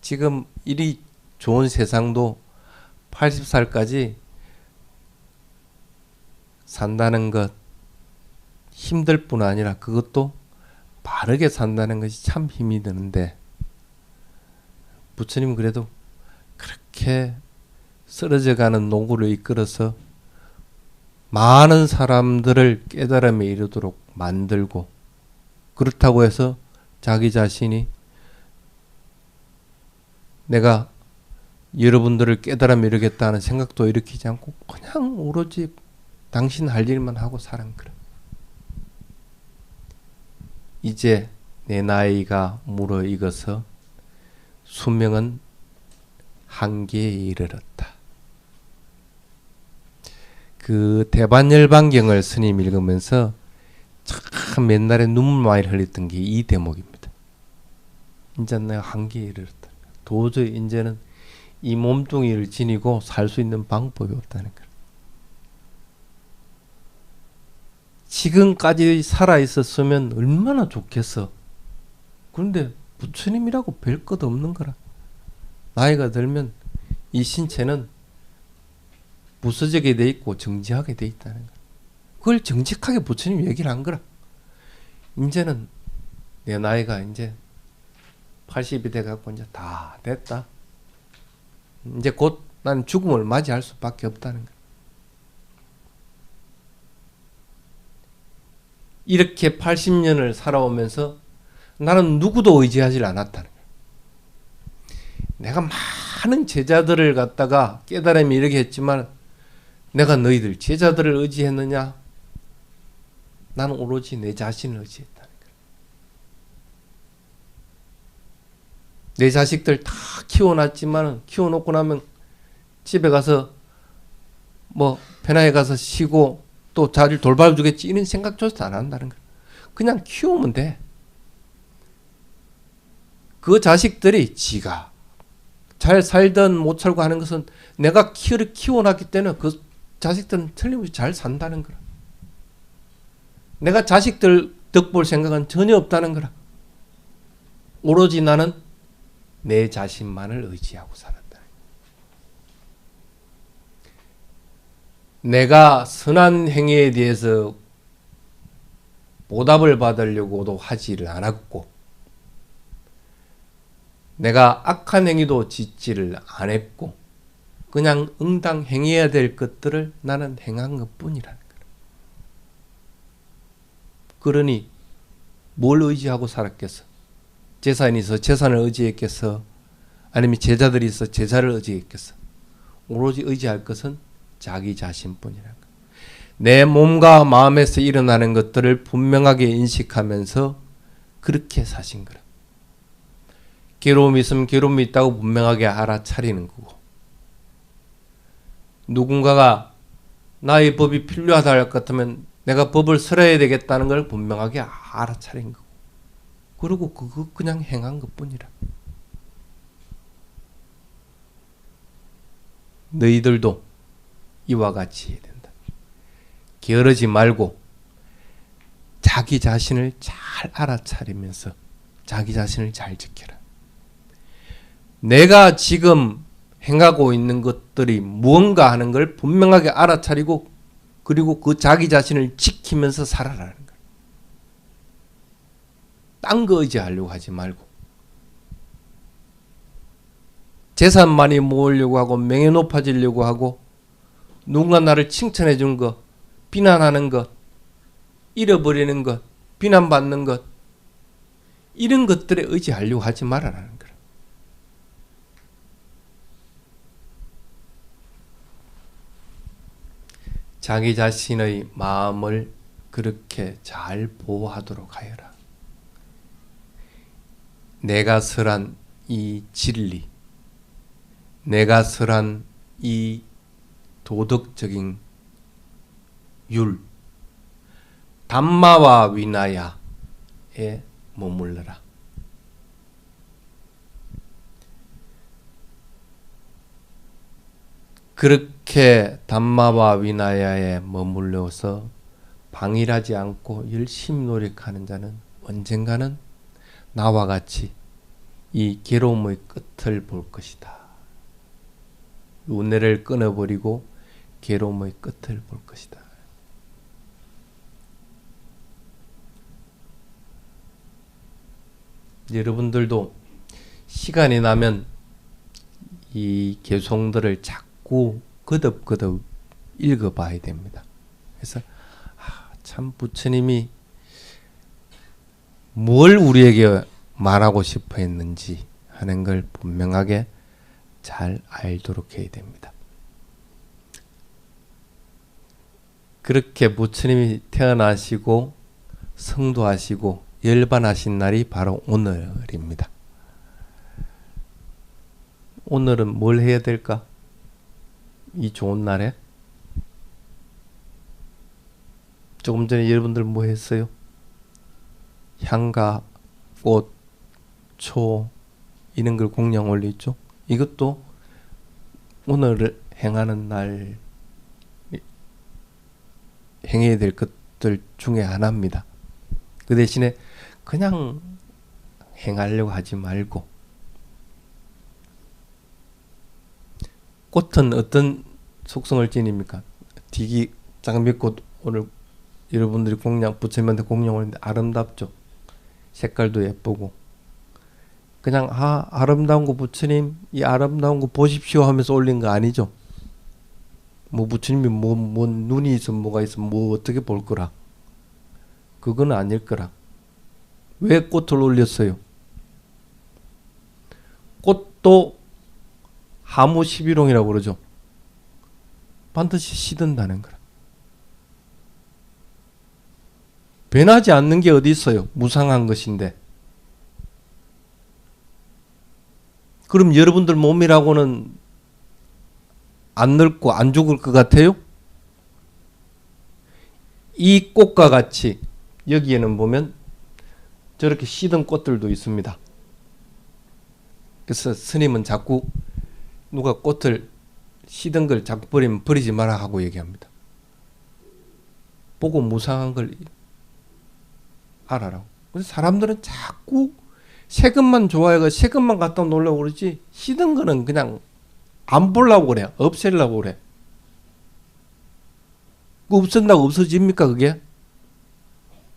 지금 이리 좋은 세상도 80살까지 산다는 것 힘들 뿐 아니라 그것도 바르게 산다는 것이 참 힘이 드는데, 부처님은 그래도 그렇게 쓰러져가는 노구를 이끌어서 많은 사람들을 깨달음에 이르도록 만들고, 그렇다고 해서 자기 자신이 내가 여러분들을 깨달음에 이르겠다는 생각도 일으키지 않고 그냥 오로지 당신 할 일만 하고 사는 거라. 이제 내 나이가 무르익어서 수명은 한계에 이르렀다. 그 대반열반경을 스님 읽으면서 참 옛날에 눈물 많이 흘렸던 게 이 대목입니다. 이제 내가 한계에 이르렀다. 도저히 이제는 이 몸뚱이를 지니고 살 수 있는 방법이 없다는 거예요. 지금까지 살아 있었으면 얼마나 좋겠어. 그런데 부처님이라고 별 것 없는 거라. 나이가 들면 이 신체는 부서지게 돼 있고 정지하게 돼 있다는 거야. 그걸 정직하게 부처님이 얘기를 한 거라. 이제는 내 나이가 이제 80이 돼갖고 이제 다 됐다. 이제 곧 난 죽음을 맞이할 수밖에 없다는 거야. 이렇게 80년을 살아오면서 나는 누구도 의지하지 않았다는 거야. 내가 많은 제자들을 갖다가 깨달음이 이렇게 했지만 내가 너희들 제자들을 의지했느냐? 나는 오로지 내 자신을 의지했다는 거야. 내 자식들 다 키워놨지만 키워놓고 나면 집에 가서 뭐 편하게 가서 쉬고 또 자리를 돌봐주겠지 이런 생각조차 안 한다는 거야. 그냥 키우면 돼. 그 자식들이 지가 잘 살든 못 살고 하는 것은 내가 키워놨기 때문에 그 자식들은 틀림없이 잘 산다는 거라. 내가 자식들 덕볼 생각은 전혀 없다는 거라. 오로지 나는 내 자신만을 의지하고 살았다. 내가 선한 행위에 대해서 보답을 받으려고도 하지를 않았고, 내가 악한 행위도 짓지를 안 했고, 그냥 응당 행해야 될 것들을 나는 행한 것 뿐이라는 거야. 그러니 뭘 의지하고 살았겠어? 재산이 있어 재산을 의지했겠어? 아니면 제자들이 있어 제자를 의지했겠어? 오로지 의지할 것은 자기 자신뿐이라는 거야. 내 몸과 마음에서 일어나는 것들을 분명하게 인식하면서 그렇게 사신 거라. 괴로움이 있으면 괴로움이 있다고 분명하게 알아차리는 거고, 누군가가 나의 법이 필요하다 할 것 같으면 내가 법을 설해야 되겠다는 걸 분명하게 알아차린 거고, 그리고 그거 그냥 행한 것 뿐이라. 너희들도 이와 같이 해야 된다. 게으르지 말고 자기 자신을 잘 알아차리면서 자기 자신을 잘 지켜라. 내가 지금 행하고 있는 것들이 무언가 하는 걸 분명하게 알아차리고, 그리고 그 자기 자신을 지키면서 살아라는 거야. 딴 거 의지하려고 하지 말고. 재산 많이 모으려고 하고 명예 높아지려고 하고 누군가 나를 칭찬해 준 것, 비난하는 것, 잃어버리는 것, 비난받는 것, 이런 것들에 의지하려고 하지 말아라는 거라. 자기 자신의 마음을 그렇게 잘 보호하도록 하여라. 내가 설한 이 진리, 내가 설한 이 도덕적인 율, 담마와 위나야에 머물러라. 그렇게 담마와 위나야에 머물러서 방일하지 않고 열심히 노력하는 자는 언젠가는 나와 같이 이 괴로움의 끝을 볼 것이다. 운해를 끊어버리고 괴로움의 끝을 볼 것이다. 여러분들도 시간이 나면 이 개송들을 자꾸 거듭거듭 읽어봐야 됩니다. 그래서 참 부처님이 뭘 우리에게 말하고 싶어 했는지 하는 걸 분명하게 잘 알도록 해야 됩니다. 그렇게 부처님이 태어나시고 성도하시고 열반하신 날이 바로 오늘입니다. 오늘은 뭘 해야 될까? 이 좋은 날에? 조금 전에 여러분들 뭐 했어요? 향과 꽃, 초 이런 걸 공양 올렸죠? 이것도 오늘을 행하는 날 행해야 될 것들 중에 하나입니다. 그 대신에 그냥 행하려고 하지 말고, 꽃은 어떤 속성을 지닙니까? 디기 장미꽃 오늘 여러분들이 공양 부처님한테 공양 올리는데 아름답죠. 색깔도 예쁘고 그냥 아름다운 거 부처님 이 아름다운 거 보십시오 하면서 올린 거 아니죠. 뭐 부처님이 뭐 눈이 있으면 뭐가 있으면 뭐 어떻게 볼 거라. 그건 아닐 거라. 왜 꽃을 올렸어요? 꽃도 하무시비롱이라고 그러죠. 반드시 시든다는 거라. 변하지 않는 게 어디 있어요? 무상한 것인데. 그럼 여러분들 몸이라고는 안 늙고 안 죽을 것 같아요? 이 꽃과 같이 여기에는 보면 저렇게 시든 꽃들도 있습니다. 그래서 스님은 자꾸 누가 꽃을 시든 걸 자꾸 버리면 버리지 마라 하고 얘기합니다. 보고 무상한 걸 알아라고. 그래서 사람들은 자꾸 새 것만 좋아해가 새 것만 갖다 놓으려고 그러지 시든 거는 그냥 안 보려고 그래. 없애려고 그래. 없앤다고 없어집니까 그게?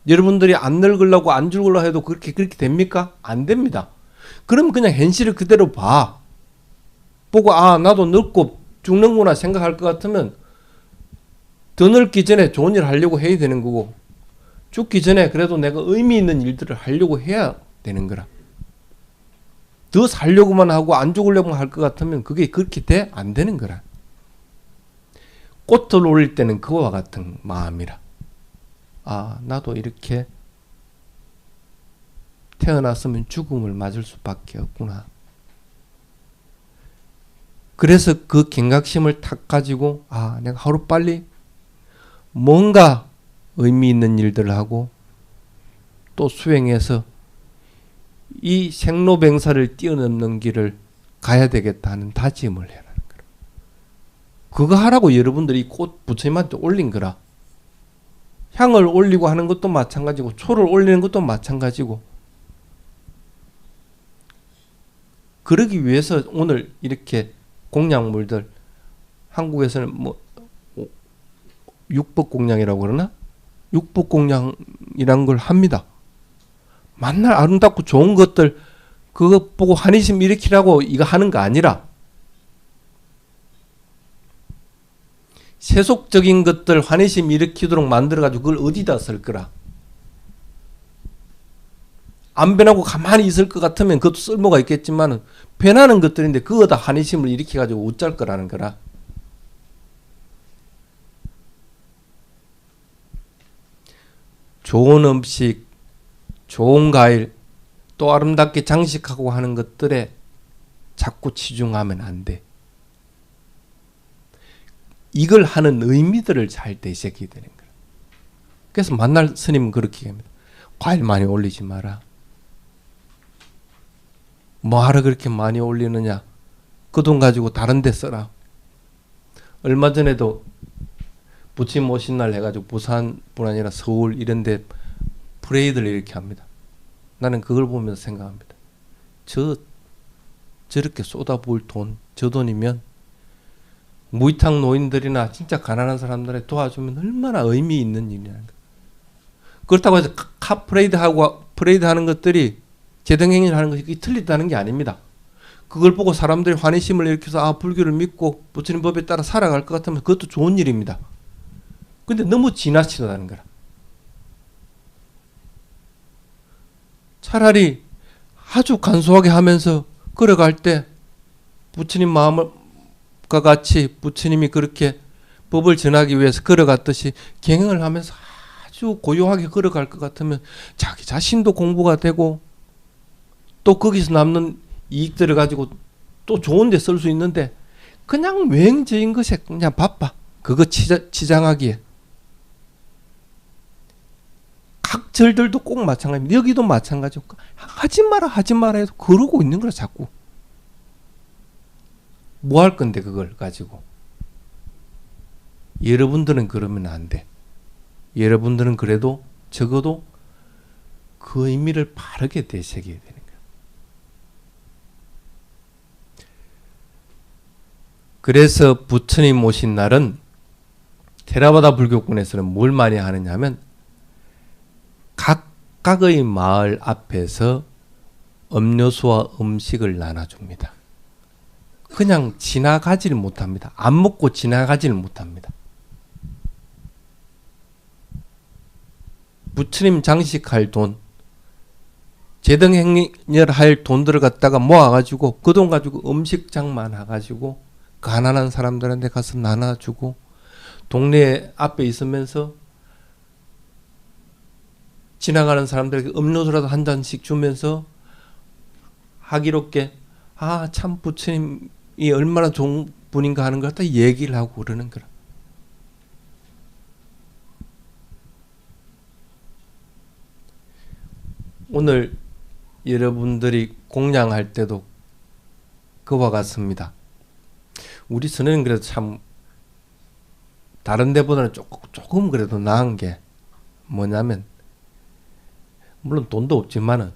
여러분들이 안 늙으려고 안 죽으려고 해도 그렇게 됩니까? 안 됩니다. 그럼 그냥 현실을 그대로 봐. 보고 나도 늙고 죽는구나 생각할 것 같으면 더 늙기 전에 좋은 일 하려고 해야 되는 거고, 죽기 전에 그래도 내가 의미 있는 일들을 하려고 해야 되는 거라. 더 살려고만 하고 안 죽으려고만 할 것 같으면 그게 그렇게 돼? 안 되는 거라. 꽃을 올릴 때는 그와 같은 마음이라. 나도 이렇게 태어났으면 죽음을 맞을 수밖에 없구나. 그래서 그 경각심을 탁 가지고 내가 하루빨리 뭔가 의미 있는 일들을 하고 또 수행해서 이 생로병사를 뛰어넘는 길을 가야 되겠다 하는 다짐을 해라는 거라. 그거 하라고 여러분들이 꽃 부처님한테 올린 거라. 향을 올리고 하는 것도 마찬가지고 초를 올리는 것도 마찬가지고, 그러기 위해서 오늘 이렇게 공양물들, 한국에서는 뭐 육법공양이라고 그러나? 육법공양이란 걸 합니다. 만날 아름답고 좋은 것들 그거 보고 환희심 일으키라고 이거 하는 거 아니라 세속적인 것들 환희심 일으키도록 만들어가지고 그걸 어디다 쓸 거라. 안 변하고 가만히 있을 것 같으면 그것도 쓸모가 있겠지만 변하는 것들인데 그거다 환희심을 일으켜가지고 어쩔 거라는 거라. 좋은 음식, 좋은 과일, 또 아름답게 장식하고 하는 것들에 자꾸 치중하면 안 돼. 이걸 하는 의미들을 잘 되새기게 되는 거야. 그래서 만날 스님은 그렇게 합니다. 과일 많이 올리지 마라. 뭐하러 그렇게 많이 올리느냐. 그 돈 가지고 다른 데 써라. 얼마 전에도 부처님 오신 날 해가지고 부산뿐 아니라 서울 이런 데 프레이드를 이렇게 합니다. 나는 그걸 보면서 생각합니다. 저렇게 쏟아부을 돈, 저 돈이면 무이탁 노인들이나 진짜 가난한 사람들에 도와주면 얼마나 의미 있는 일이냐는 거예요. 그렇다고 해서 카 프레이드 하는 것들이 제등행위를 하는 것이 틀리다는 게 아닙니다. 그걸 보고 사람들이 환희심을 일으켜서 불교를 믿고 부처님 법에 따라 살아갈 것 같으면 그것도 좋은 일입니다. 근데 너무 지나치다는 거라. 차라리 아주 간소하게 하면서 걸어갈 때 부처님 마음과 같이 부처님이 그렇게 법을 전하기 위해서 걸어갔듯이 경영을 하면서 아주 고요하게 걸어갈 것 같으면 자기 자신도 공부가 되고 또 거기서 남는 이익들을 가지고 또 좋은 데 쓸 수 있는데 그냥 외행적인 것에 그냥 바빠. 그거 치장하기에. 각 절들도 꼭 마찬가지입니다. 여기도 마찬가지고 하지 마라 해도 그러고 있는 거라 자꾸. 뭐 할 건데 그걸 가지고. 여러분들은 그러면 안 돼. 여러분들은 그래도 적어도 그 의미를 바르게 되새겨야 되는 거야. 그래서 부처님 오신 날은 테라바다 불교권에서는 뭘 많이 하느냐 하면 각각의 마을 앞에서 음료수와 음식을 나눠줍니다. 그냥 지나가지를 못합니다. 안 먹고 지나가지를 못합니다. 부처님 장식할 돈, 제등행렬할 돈들을 갖다가 모아가지고 그 돈 가지고 음식장만 해가지고 가난한 사람들한테 가서 나눠주고 동네 앞에 있으면서 지나가는 사람들에게 음료수라도 한 잔씩 주면서 하기롭게 참 부처님이 얼마나 좋은 분인가 하는 걸 갖다 얘기를 하고 그러는 거라. 오늘 여러분들이 공양할 때도 그와 같습니다. 우리 선생님 그래도 참 다른 데보다는 조금 그래도 나은 게 뭐냐면 물론 돈도 없지만은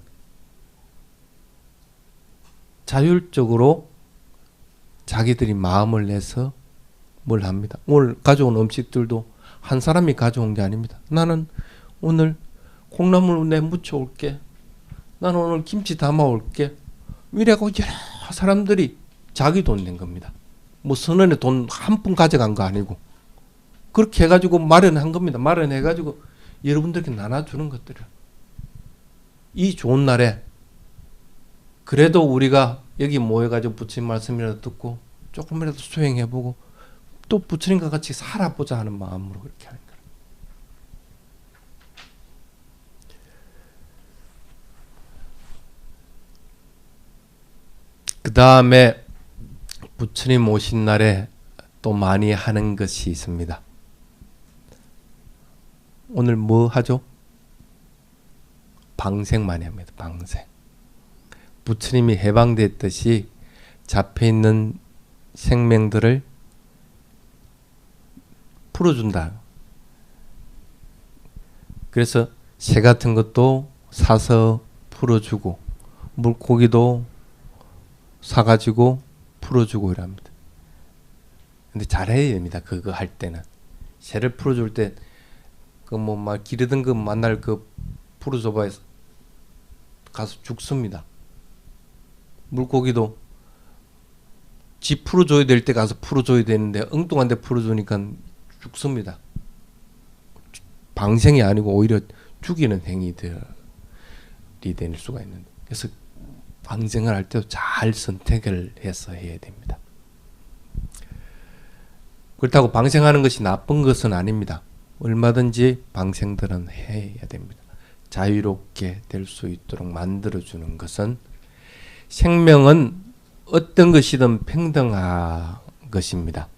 자율적으로 자기들이 마음을 내서 뭘 합니다. 오늘 가져온 음식들도 한 사람이 가져온 게 아닙니다. 나는 오늘 콩나물 내 무쳐 올게. 나는 오늘 김치 담아 올게. 이래고 여러 사람들이 자기 돈 낸 겁니다. 뭐 선원의 돈 한 푼 가져간 거 아니고 그렇게 해가지고 마련한 겁니다. 마련해가지고 여러분들께 나눠주는 것들을 이 좋은 날에 그래도 우리가 여기 모여가지고 부처님 말씀이라도 듣고 조금이라도 수행해보고 또 부처님과 같이 살아보자 하는 마음으로 그렇게 하는 거예요. 그 다음에 부처님 오신 날에 또 많이 하는 것이 있습니다. 오늘 뭐 하죠? 방생 많이 합니다. 방생. 부처님이 해방됐듯이 잡혀있는 생명들을 풀어준다. 그래서 새 같은 것도 사서 풀어주고 물고기도 사가지고 풀어주고 이랍니다. 근데 잘해야 됩니다. 그거 할 때는. 새를 풀어줄 때 그 뭐 막 기르던 그 만날 그 풀어줘봐야 가서 죽습니다. 물고기도 지 풀어줘야 될 때 가서 풀어줘야 되는데 엉뚱한 데 풀어주니까 죽습니다. 방생이 아니고 오히려 죽이는 행위들이 될 수가 있는데, 그래서 방생을 할 때도 잘 선택을 해서 해야 됩니다. 그렇다고 방생하는 것이 나쁜 것은 아닙니다. 얼마든지 방생들은 해야 됩니다. 자유롭게 될 수 있도록 만들어주는 것은, 생명은 어떤 것이든 평등한 것입니다.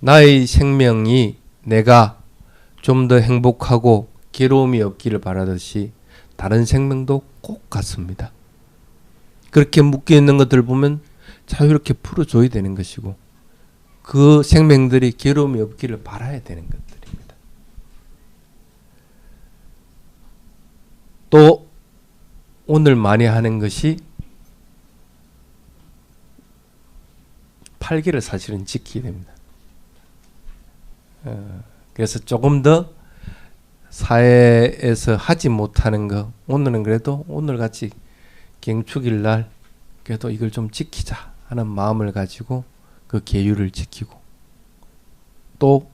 나의 생명이 내가 좀 더 행복하고 괴로움이 없기를 바라듯이 다른 생명도 꼭 같습니다. 그렇게 묶여 있는 것들 보면 자유롭게 풀어줘야 되는 것이고, 그 생명들이 괴로움이 없기를 바라야 되는 것들입니다. 또 오늘 많이 하는 것이 팔기를 사실은 지키게 됩니다. 그래서 조금 더 사회에서 하지 못하는 거, 오늘은 그래도 오늘같이 경축일 날 그래도 이걸 좀 지키자 하는 마음을 가지고 그 계율을 지키고, 또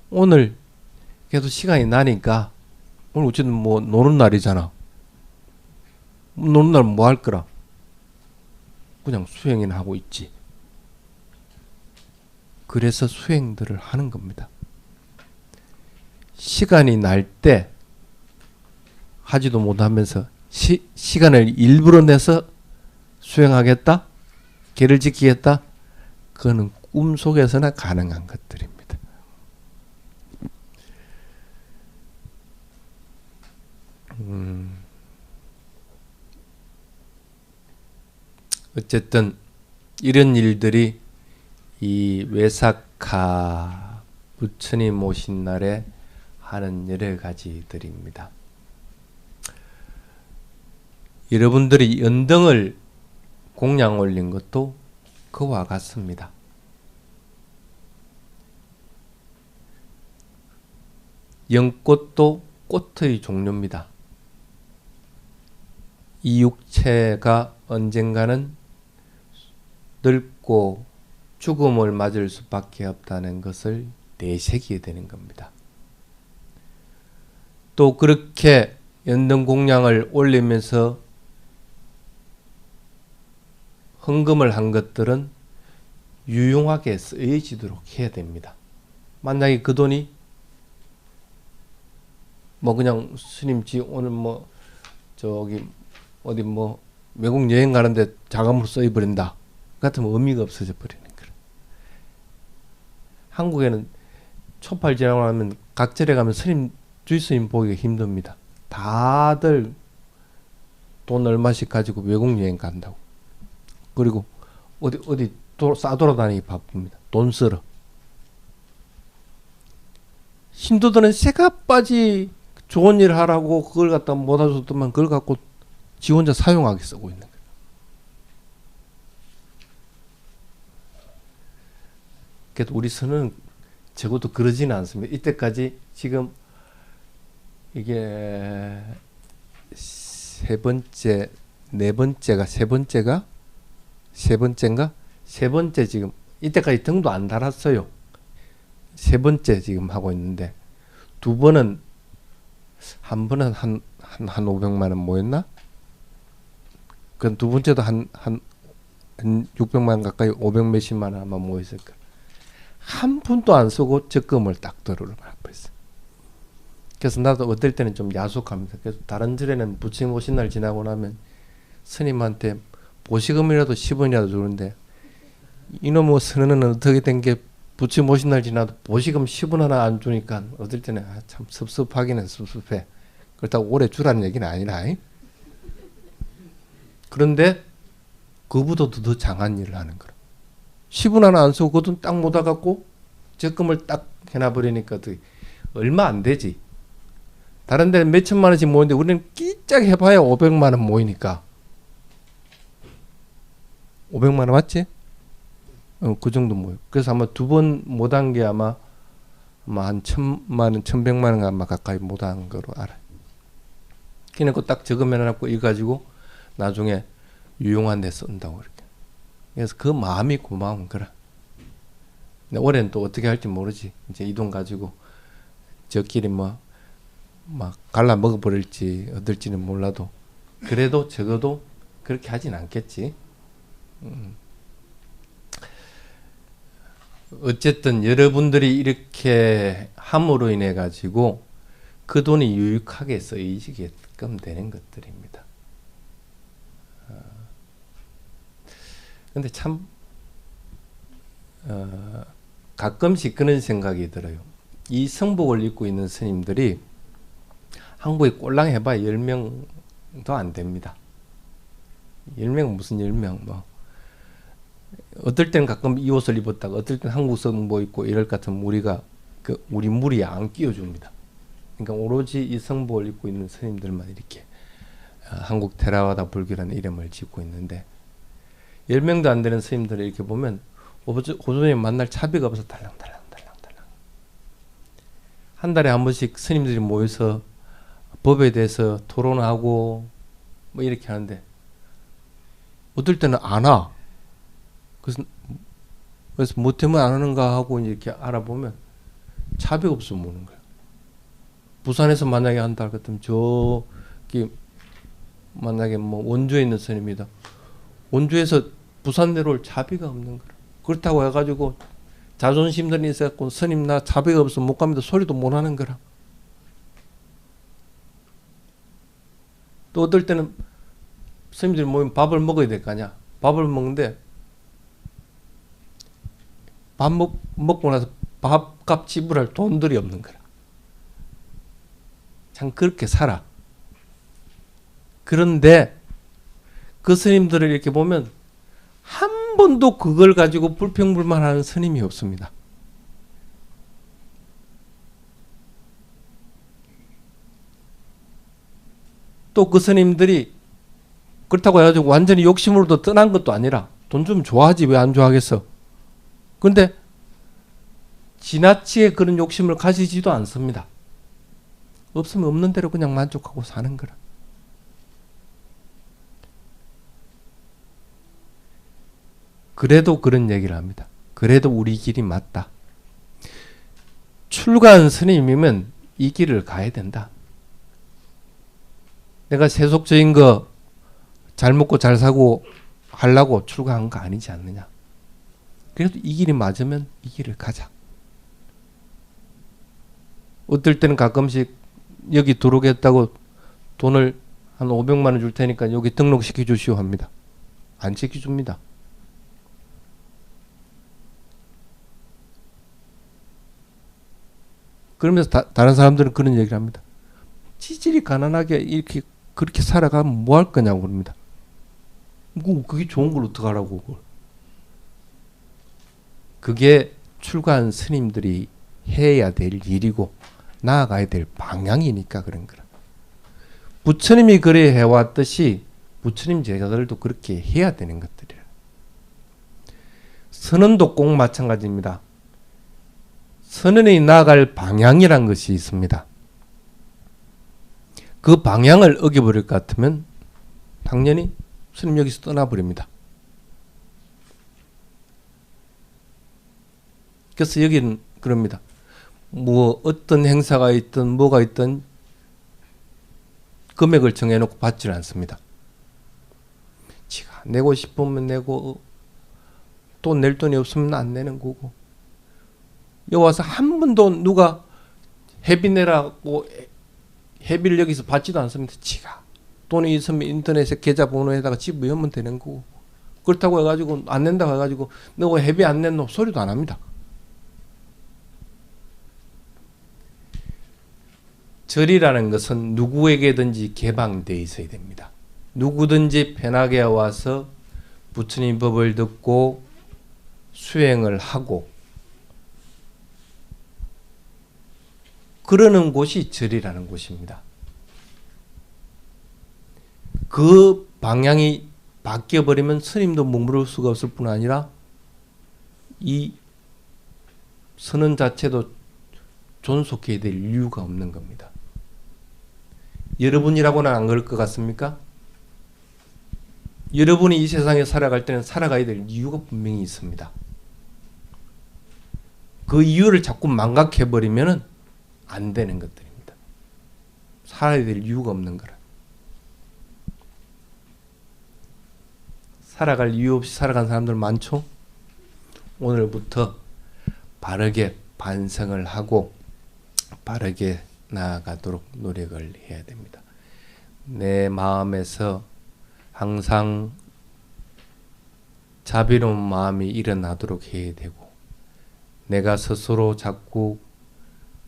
오늘 그래도 시간이 나니까, 오늘 어쨌든 뭐 노는 날이잖아. 노는 날 뭐 할 거라? 그냥 수행이나 하고 있지. 그래서 수행들을 하는 겁니다. 시간이 날 때 하지도 못하면서 시간을 일부러 내서 수행하겠다? 계를 지키겠다? 그거는 꿈속에서나 가능한 것들입니다. 어쨌든 이런 일들이 이 외삭하 부처님 오신 날에 하는 여러 가지들입니다. 여러분들이 연등을 공양 올린 것도 그와 같습니다. 연꽃도 꽃의 종류입니다. 이 육체가 언젠가는 늙고 죽음을 맞을 수밖에 없다는 것을 내새기게 되는 겁니다. 또 그렇게 연등공양을 올리면서 헌금을 한 것들은 유용하게 쓰여지도록 해야 됩니다. 만약에 그 돈이 뭐 그냥 스님 지 오늘 뭐 저기 어디 뭐 외국 여행 가는데 자금으로 써버린다 같으면 의미가 없어져 버리는 거예요. 한국에는 초팔 지나고 나면 각절에 가면 스님 주스님 보기가 힘듭니다. 다들 돈 얼마씩 가지고 외국 여행 간다고. 그리고 어디 싸돌아다니기 바쁩니다. 돈 쓰러. 신도들은 새가 빠지 좋은 일 하라고 그걸 갖다 못하 줬더만 그걸 갖고 지 혼자 사용하게 쓰고 있는 거예요. 그래도 우리 선은 적어도 그러지는 않습니다. 이때까지 지금 이게 세 번째인가 지금 이때까지 등도 안 달았어요. 세 번째 지금 하고 있는데, 두 번은 한 번은 한 500만 원 모였나? 그 두 번째도 한 600만 원 가까이 500 몇십만 원 아마 모였을 거야. 한 푼도 안 쓰고 적금을 딱 들어를 버렸어. 그래서 나도 어떨 때는 좀 야속합니다. 그래서 다른 절에는 부처님 오신 날 지나고 나면 스님한테 보시금이라도 10원이라도 주는데, 이놈의 선언은 어떻게 된 게 부처님 오신 날 지나도 보시금 10원 하나 안 주니까 어떨 때는 참 섭섭하기는 섭섭해. 그렇다고 오래 주라는 얘기는 아니라. 그런데 그보다도 더 장한 일을 하는 거라. 10원 하나 안 쓰고 그 돈 딱 모아갖고 적금을 딱 해놔버리니까 얼마 안 되지. 다른 데는 몇 천만 원씩 모이는데 우리는 끼짝 해봐야 500만 원 모이니까. 500만 원 맞지? 그 정도 모여. 그래서 아마 두 번 못한 게 아마 한 1000만 원, 1100만 원 아마 가까이 못한 거로 알아요. 그냥 딱 적금해놔갖고 이거 가지고 나중에 유용한 데 쓴다고 이렇게. 그래서 그 마음이 고마운 거라. 근데 올해는 또 어떻게 할지 모르지. 이제 이 돈 가지고 저끼리 뭐 막 갈라 먹어버릴지 어떨지는 몰라도 그래도 적어도 그렇게 하진 않겠지. 어쨌든 여러분들이 이렇게 함으로 인해 가지고 그 돈이 유익하게 쓰이게끔 되는 것들입니다. 근데 참 가끔씩 그런 생각이 들어요. 이 성복을 입고 있는 스님들이 한국에 꼴랑 해봐야 10명도 안 됩니다. 10명 무슨 10명 뭐 어떨 때는 가끔 이 옷을 입었다가 어떨 때는 한국 성복 입고 이럴 것 같으면 우리가 우리 무리에 안 끼워줍니다. 그러니까 오로지 이 성복을 입고 있는 스님들만 이렇게 한국 테라와다 불교라는 이름을 짓고 있는데 10명도 안 되는 스님들을 이렇게 보면 고조님 만날 차비가 없어서 달랑달랑 한 달에 한 번씩 스님들이 모여서 법에 대해서 토론하고 뭐 이렇게 하는데 어떨 때는 안 와. 그래서 뭐 때문에 안 하는가 하고 이렇게 알아보면 차비가 없으면 오는 거야. 부산에서 만약에 한다 같으면 저기 만약에 뭐 원주에 있는 스님이다. 원주에서 부산 내려올 차비가 없는 거야. 그렇다고 해가지고 자존심들이 있어갖고 스님 나 차비가 없으면 못 갑니다. 소리도 못 하는 거라. 또 어떨 때는 스님들이 모이면 밥을 먹어야 될 거 아니야. 밥을 먹는데 밥 먹고 나서 밥값 지불할 돈들이 없는 거라. 참 그렇게 살아. 그런데 그 스님들을 이렇게 보면 한 번도 그걸 가지고 불평불만하는 스님이 없습니다. 또 그 스님들이 그렇다고 해가지고 완전히 욕심으로도 떠난 것도 아니라 돈 주면 좋아하지 왜 안 좋아하겠어. 그런데 지나치게 그런 욕심을 가지지도 않습니다. 없으면 없는 대로 그냥 만족하고 사는 거라. 그래도 그런 얘기를 합니다. 그래도 우리 길이 맞다. 출가한 스님이면 이 길을 가야 된다. 내가 세속적인 거 잘 먹고 잘 사고 하려고 출가한 거 아니지 않느냐. 그래도 이 길이 맞으면 이 길을 가자. 어떨 때는 가끔씩 여기 들어오겠다고 돈을 한 500만 원 줄 테니까 여기 등록시켜 주시오 합니다. 안 시켜줍니다. 그러면서 다른 사람들은 그런 얘기를 합니다. 찌질이 가난하게 이렇게 그렇게 살아가면 뭐 할 거냐고 그럽니다. 그게 좋은 걸 어떡하라고 그걸. 그게 출가한 스님들이 해야 될 일이고 나아가야 될 방향이니까 그런 거라. 부처님이 그래 해왔듯이 부처님 제자들도 그렇게 해야 되는 것들이라. 선언도 꼭 마찬가지입니다. 선언이 나아갈 방향이란 것이 있습니다. 그 방향을 어겨버릴 것 같으면 당연히 스님 여기서 떠나버립니다. 그래서 여기는 그럽니다. 뭐 어떤 행사가 있든 뭐가 있든 금액을 정해놓고 받지 않습니다. 지가 내고 싶으면 내고 또 낼 돈이 없으면 안 내는 거고. 여기 와서 한 번도 누가 회비 내라고 회비를 여기서 받지도 않습니다. 지가 돈이 있으면 인터넷에 계좌번호에다가 집어넣으면 되는 거고. 그렇다고 해가지고 안 낸다고 해가지고 너 왜 회비 안 냈노 소리도 안 합니다. 절이라는 것은 누구에게든지 개방되어 있어야 됩니다. 누구든지 편하게 와서 부처님 법을 듣고 수행을 하고 그러는 곳이 절이라는 곳입니다. 그 방향이 바뀌어버리면 스님도 머무를 수가 없을 뿐 아니라 이 선언 자체도 존속해야 될 이유가 없는 겁니다. 여러분이라고는 안 그럴 것 같습니까? 여러분이 이 세상에 살아갈 때는 살아가야 될 이유가 분명히 있습니다. 그 이유를 자꾸 망각해버리면 안 되는 것들입니다. 살아야 될 이유가 없는 거라. 살아갈 이유 없이 살아간 사람들 많죠? 오늘부터 바르게 반성을 하고 바르게 나아가도록 노력을 해야 됩니다. 내 마음에서 항상 자비로운 마음이 일어나도록 해야 되고, 내가 스스로 자꾸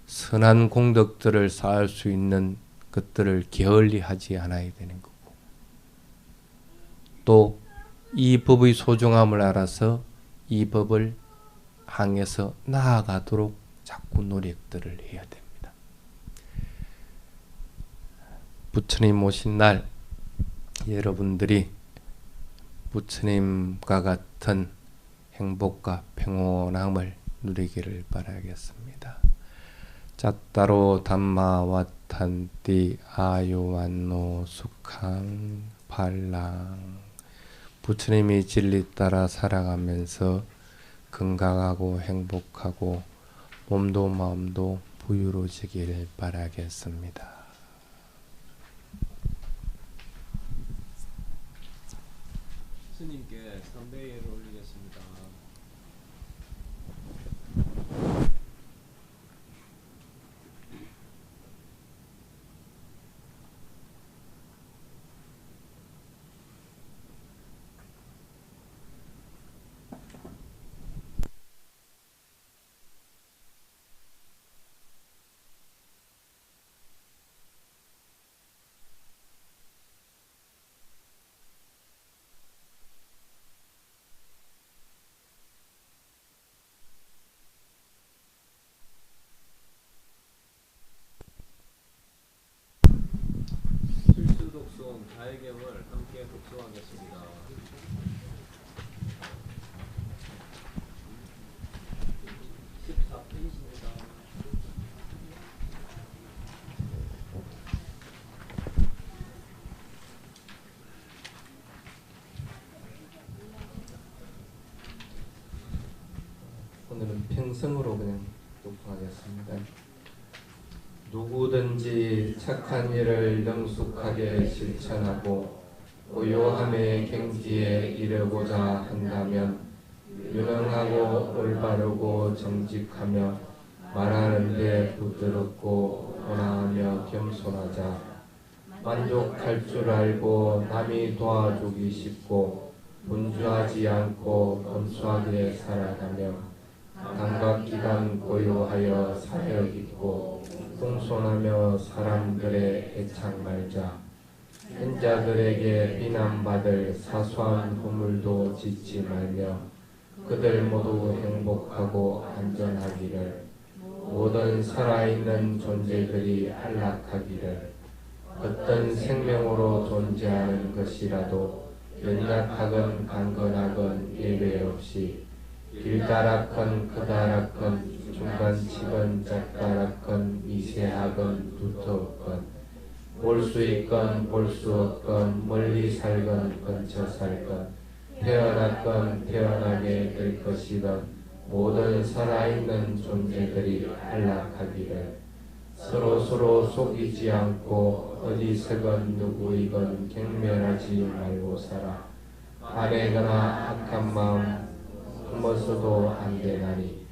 선한 공덕들을 쌓을 수 있는 것들을 게을리 하지 않아야 되는 거고, 또 이 법의 소중함을 알아서 이 법을 향해서 나아가도록 자꾸 노력들을 해야 됩니다. 부처님 오신 날 여러분들이 부처님과 같은 행복과 평온함을 누리기를 바라겠습니다. 잣다로 담마 와탄띠 아유완노 수캉 발랑. 부처님이 진리 따라 살아가면서 건강하고 행복하고 몸도 마음도 부유로워지길 바라겠습니다. 스님께 선배를 올리겠습니다. 필수 독송 다해경을 함께 독송하겠습니다. 오늘은 평성으로 그냥 독송하겠습니다. 누구든지 착한 일을 능숙하게 실천하고 고요함의 경지에 이르고자 한다면 유능하고 올바르고 정직하며 말하는 데 부드럽고 온화하며 겸손하자. 만족할 줄 알고 남이 도와주기 쉽고 분주하지 않고 검소하게 살아가며 감각기관 고요하여 사역 있고 공손하며 사람들의 애착 말자. 현자들에게 비난받을 사소한 허물도 짓지 말며 그들 모두 행복하고 안전하기를, 모든 살아있는 존재들이 안락하기를, 어떤 생명으로 존재하는 것이라도 연약하건 강건하건 예외 없이 길다랗건 크다랗건 중간치건 작다랗건 미세하건 두텁건 볼 수 있건 볼 수 없건 멀리 살건 근처 살건 태어났건 태어나게 될 것이든 모든 살아있는 존재들이 안락하기를, 서로서로 속이지 않고 어디서건 누구이건 경멸하지 말고 살아. 화내거나 악한 마음 품어서도 안 되나니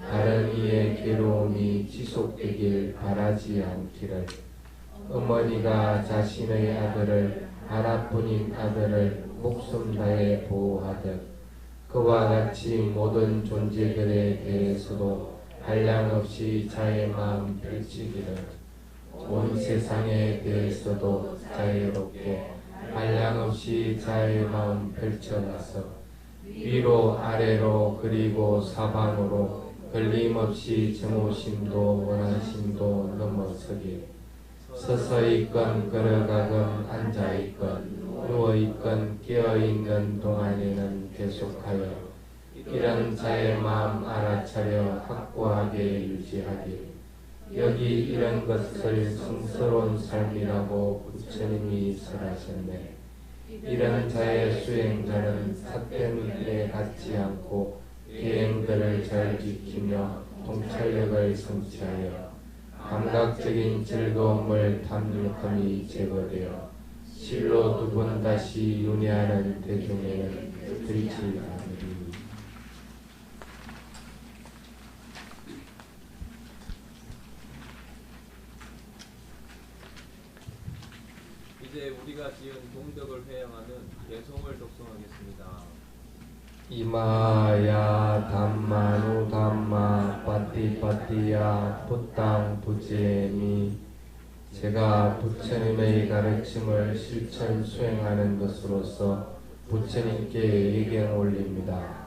다른 이의 괴로움이 지속되길 바라지 않기를. 어머니가 자신의 아들을, 하나뿐인 아들을 목숨 다해 보호하듯 그와 같이 모든 존재들에 대해서도 한량없이 자의 마음 펼치기를. 온 세상에 대해서도 자유롭게 한량없이 자의 마음 펼쳐놔서 위로 아래로 그리고 사방으로 걸림없이 정오심도 원하심도 넘어서길. 서서있건 걸어가건 앉아있건 누워있건 깨어있는 동안에는 계속하여 이런 자의 마음 알아차려 확고하게 유지하길. 여기 이런 것을 성스러운 삶이라고 부처님이 설하셨네. 이런 자의 수행자는 삿된 일에 갖지 않고 계행들을 잘 지키며 통찰력을 성취하여 감각적인 즐거움을 탐닉함이 제거되어 실로 두 번 다시 윤회하는 대중에는 들지 않으리. 이제 우리가 지은 공덕을 회양하는 개송을 독송하겠습니다. 이마야 담마누 담마 빠띠빠띠야 부땅 부제미. 제가 부처님의 가르침을 실천 수행하는 것으로서 부처님께 예경 올립니다.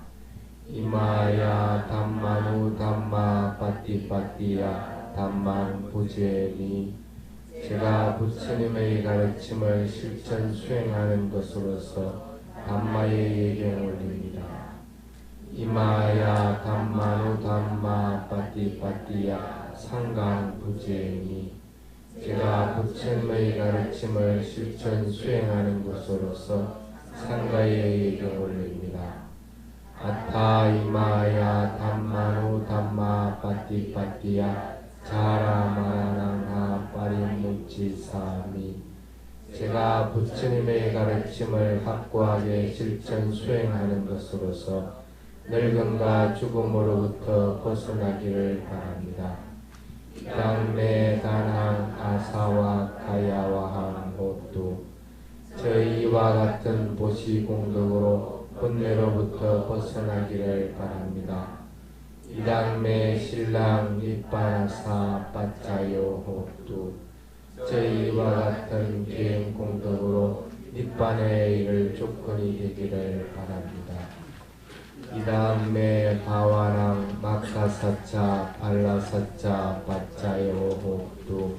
이마야 담마누 담마 빠띠빠띠야 담만 부제미. 제가 부처님의 가르침을 실천 수행하는 것으로서 담마의 예경 올립니다. 이마야 담마누 담마 빠띠빠띠야 상강 부제미. 제가 부처님의 가르침을 실천 수행하는 것으로서 상가의 예경 올립니다. 아타 이마야 담마누 담마 빠띠빠띠야 자라마라나하 빠리무치사미. 제가 부처님의 가르침을 확고하게 실천 수행하는 것으로서 늙음과 죽음으로부터 벗어나기를 바랍니다. 당내 단항 아사와 가야와항 호뚜. 저희와 같은 보시공덕으로 번뇌로부터 벗어나기를 바랍니다. 이당매 신랑 니빠나사 빠짜요 호뚜. 저희와 같은 계행공덕으로 니빠네에 이를 조건이 되기를 바랍니다. 이다음에 바와랑 마카사차 발라사차 빠짜요 호뚜.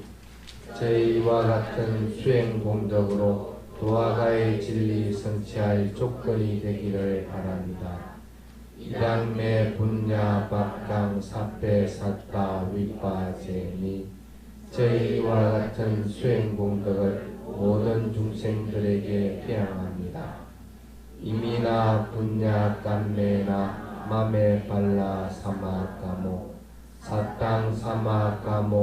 저희와 같은 수행공덕으로 도화가의 진리 성취할 조건이 되기를 바랍니다. 이당매 분야 박강 사페 사타 위빠제미. 저희와 같은 수행공덕을 모든 중생들에게 회양합니다. 이미나 분야 깐메나 마메 발라 사마까모 사땅 사마까모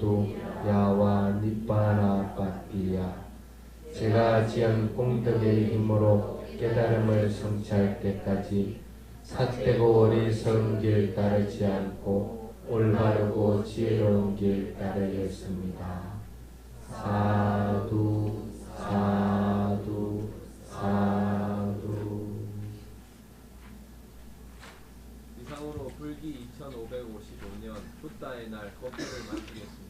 호뚜 야와 니빠나 빠띠야. 제가 지은 공덕의 힘으로 깨달음을 성취할 때까지 삿되고 어리석은 길 따르지 않고 올바르고 지혜로운 길 따르겠습니다. 사두 사두 사두. 이상으로 불기 2555년 붓다의 날 거풀을 마치겠습니다.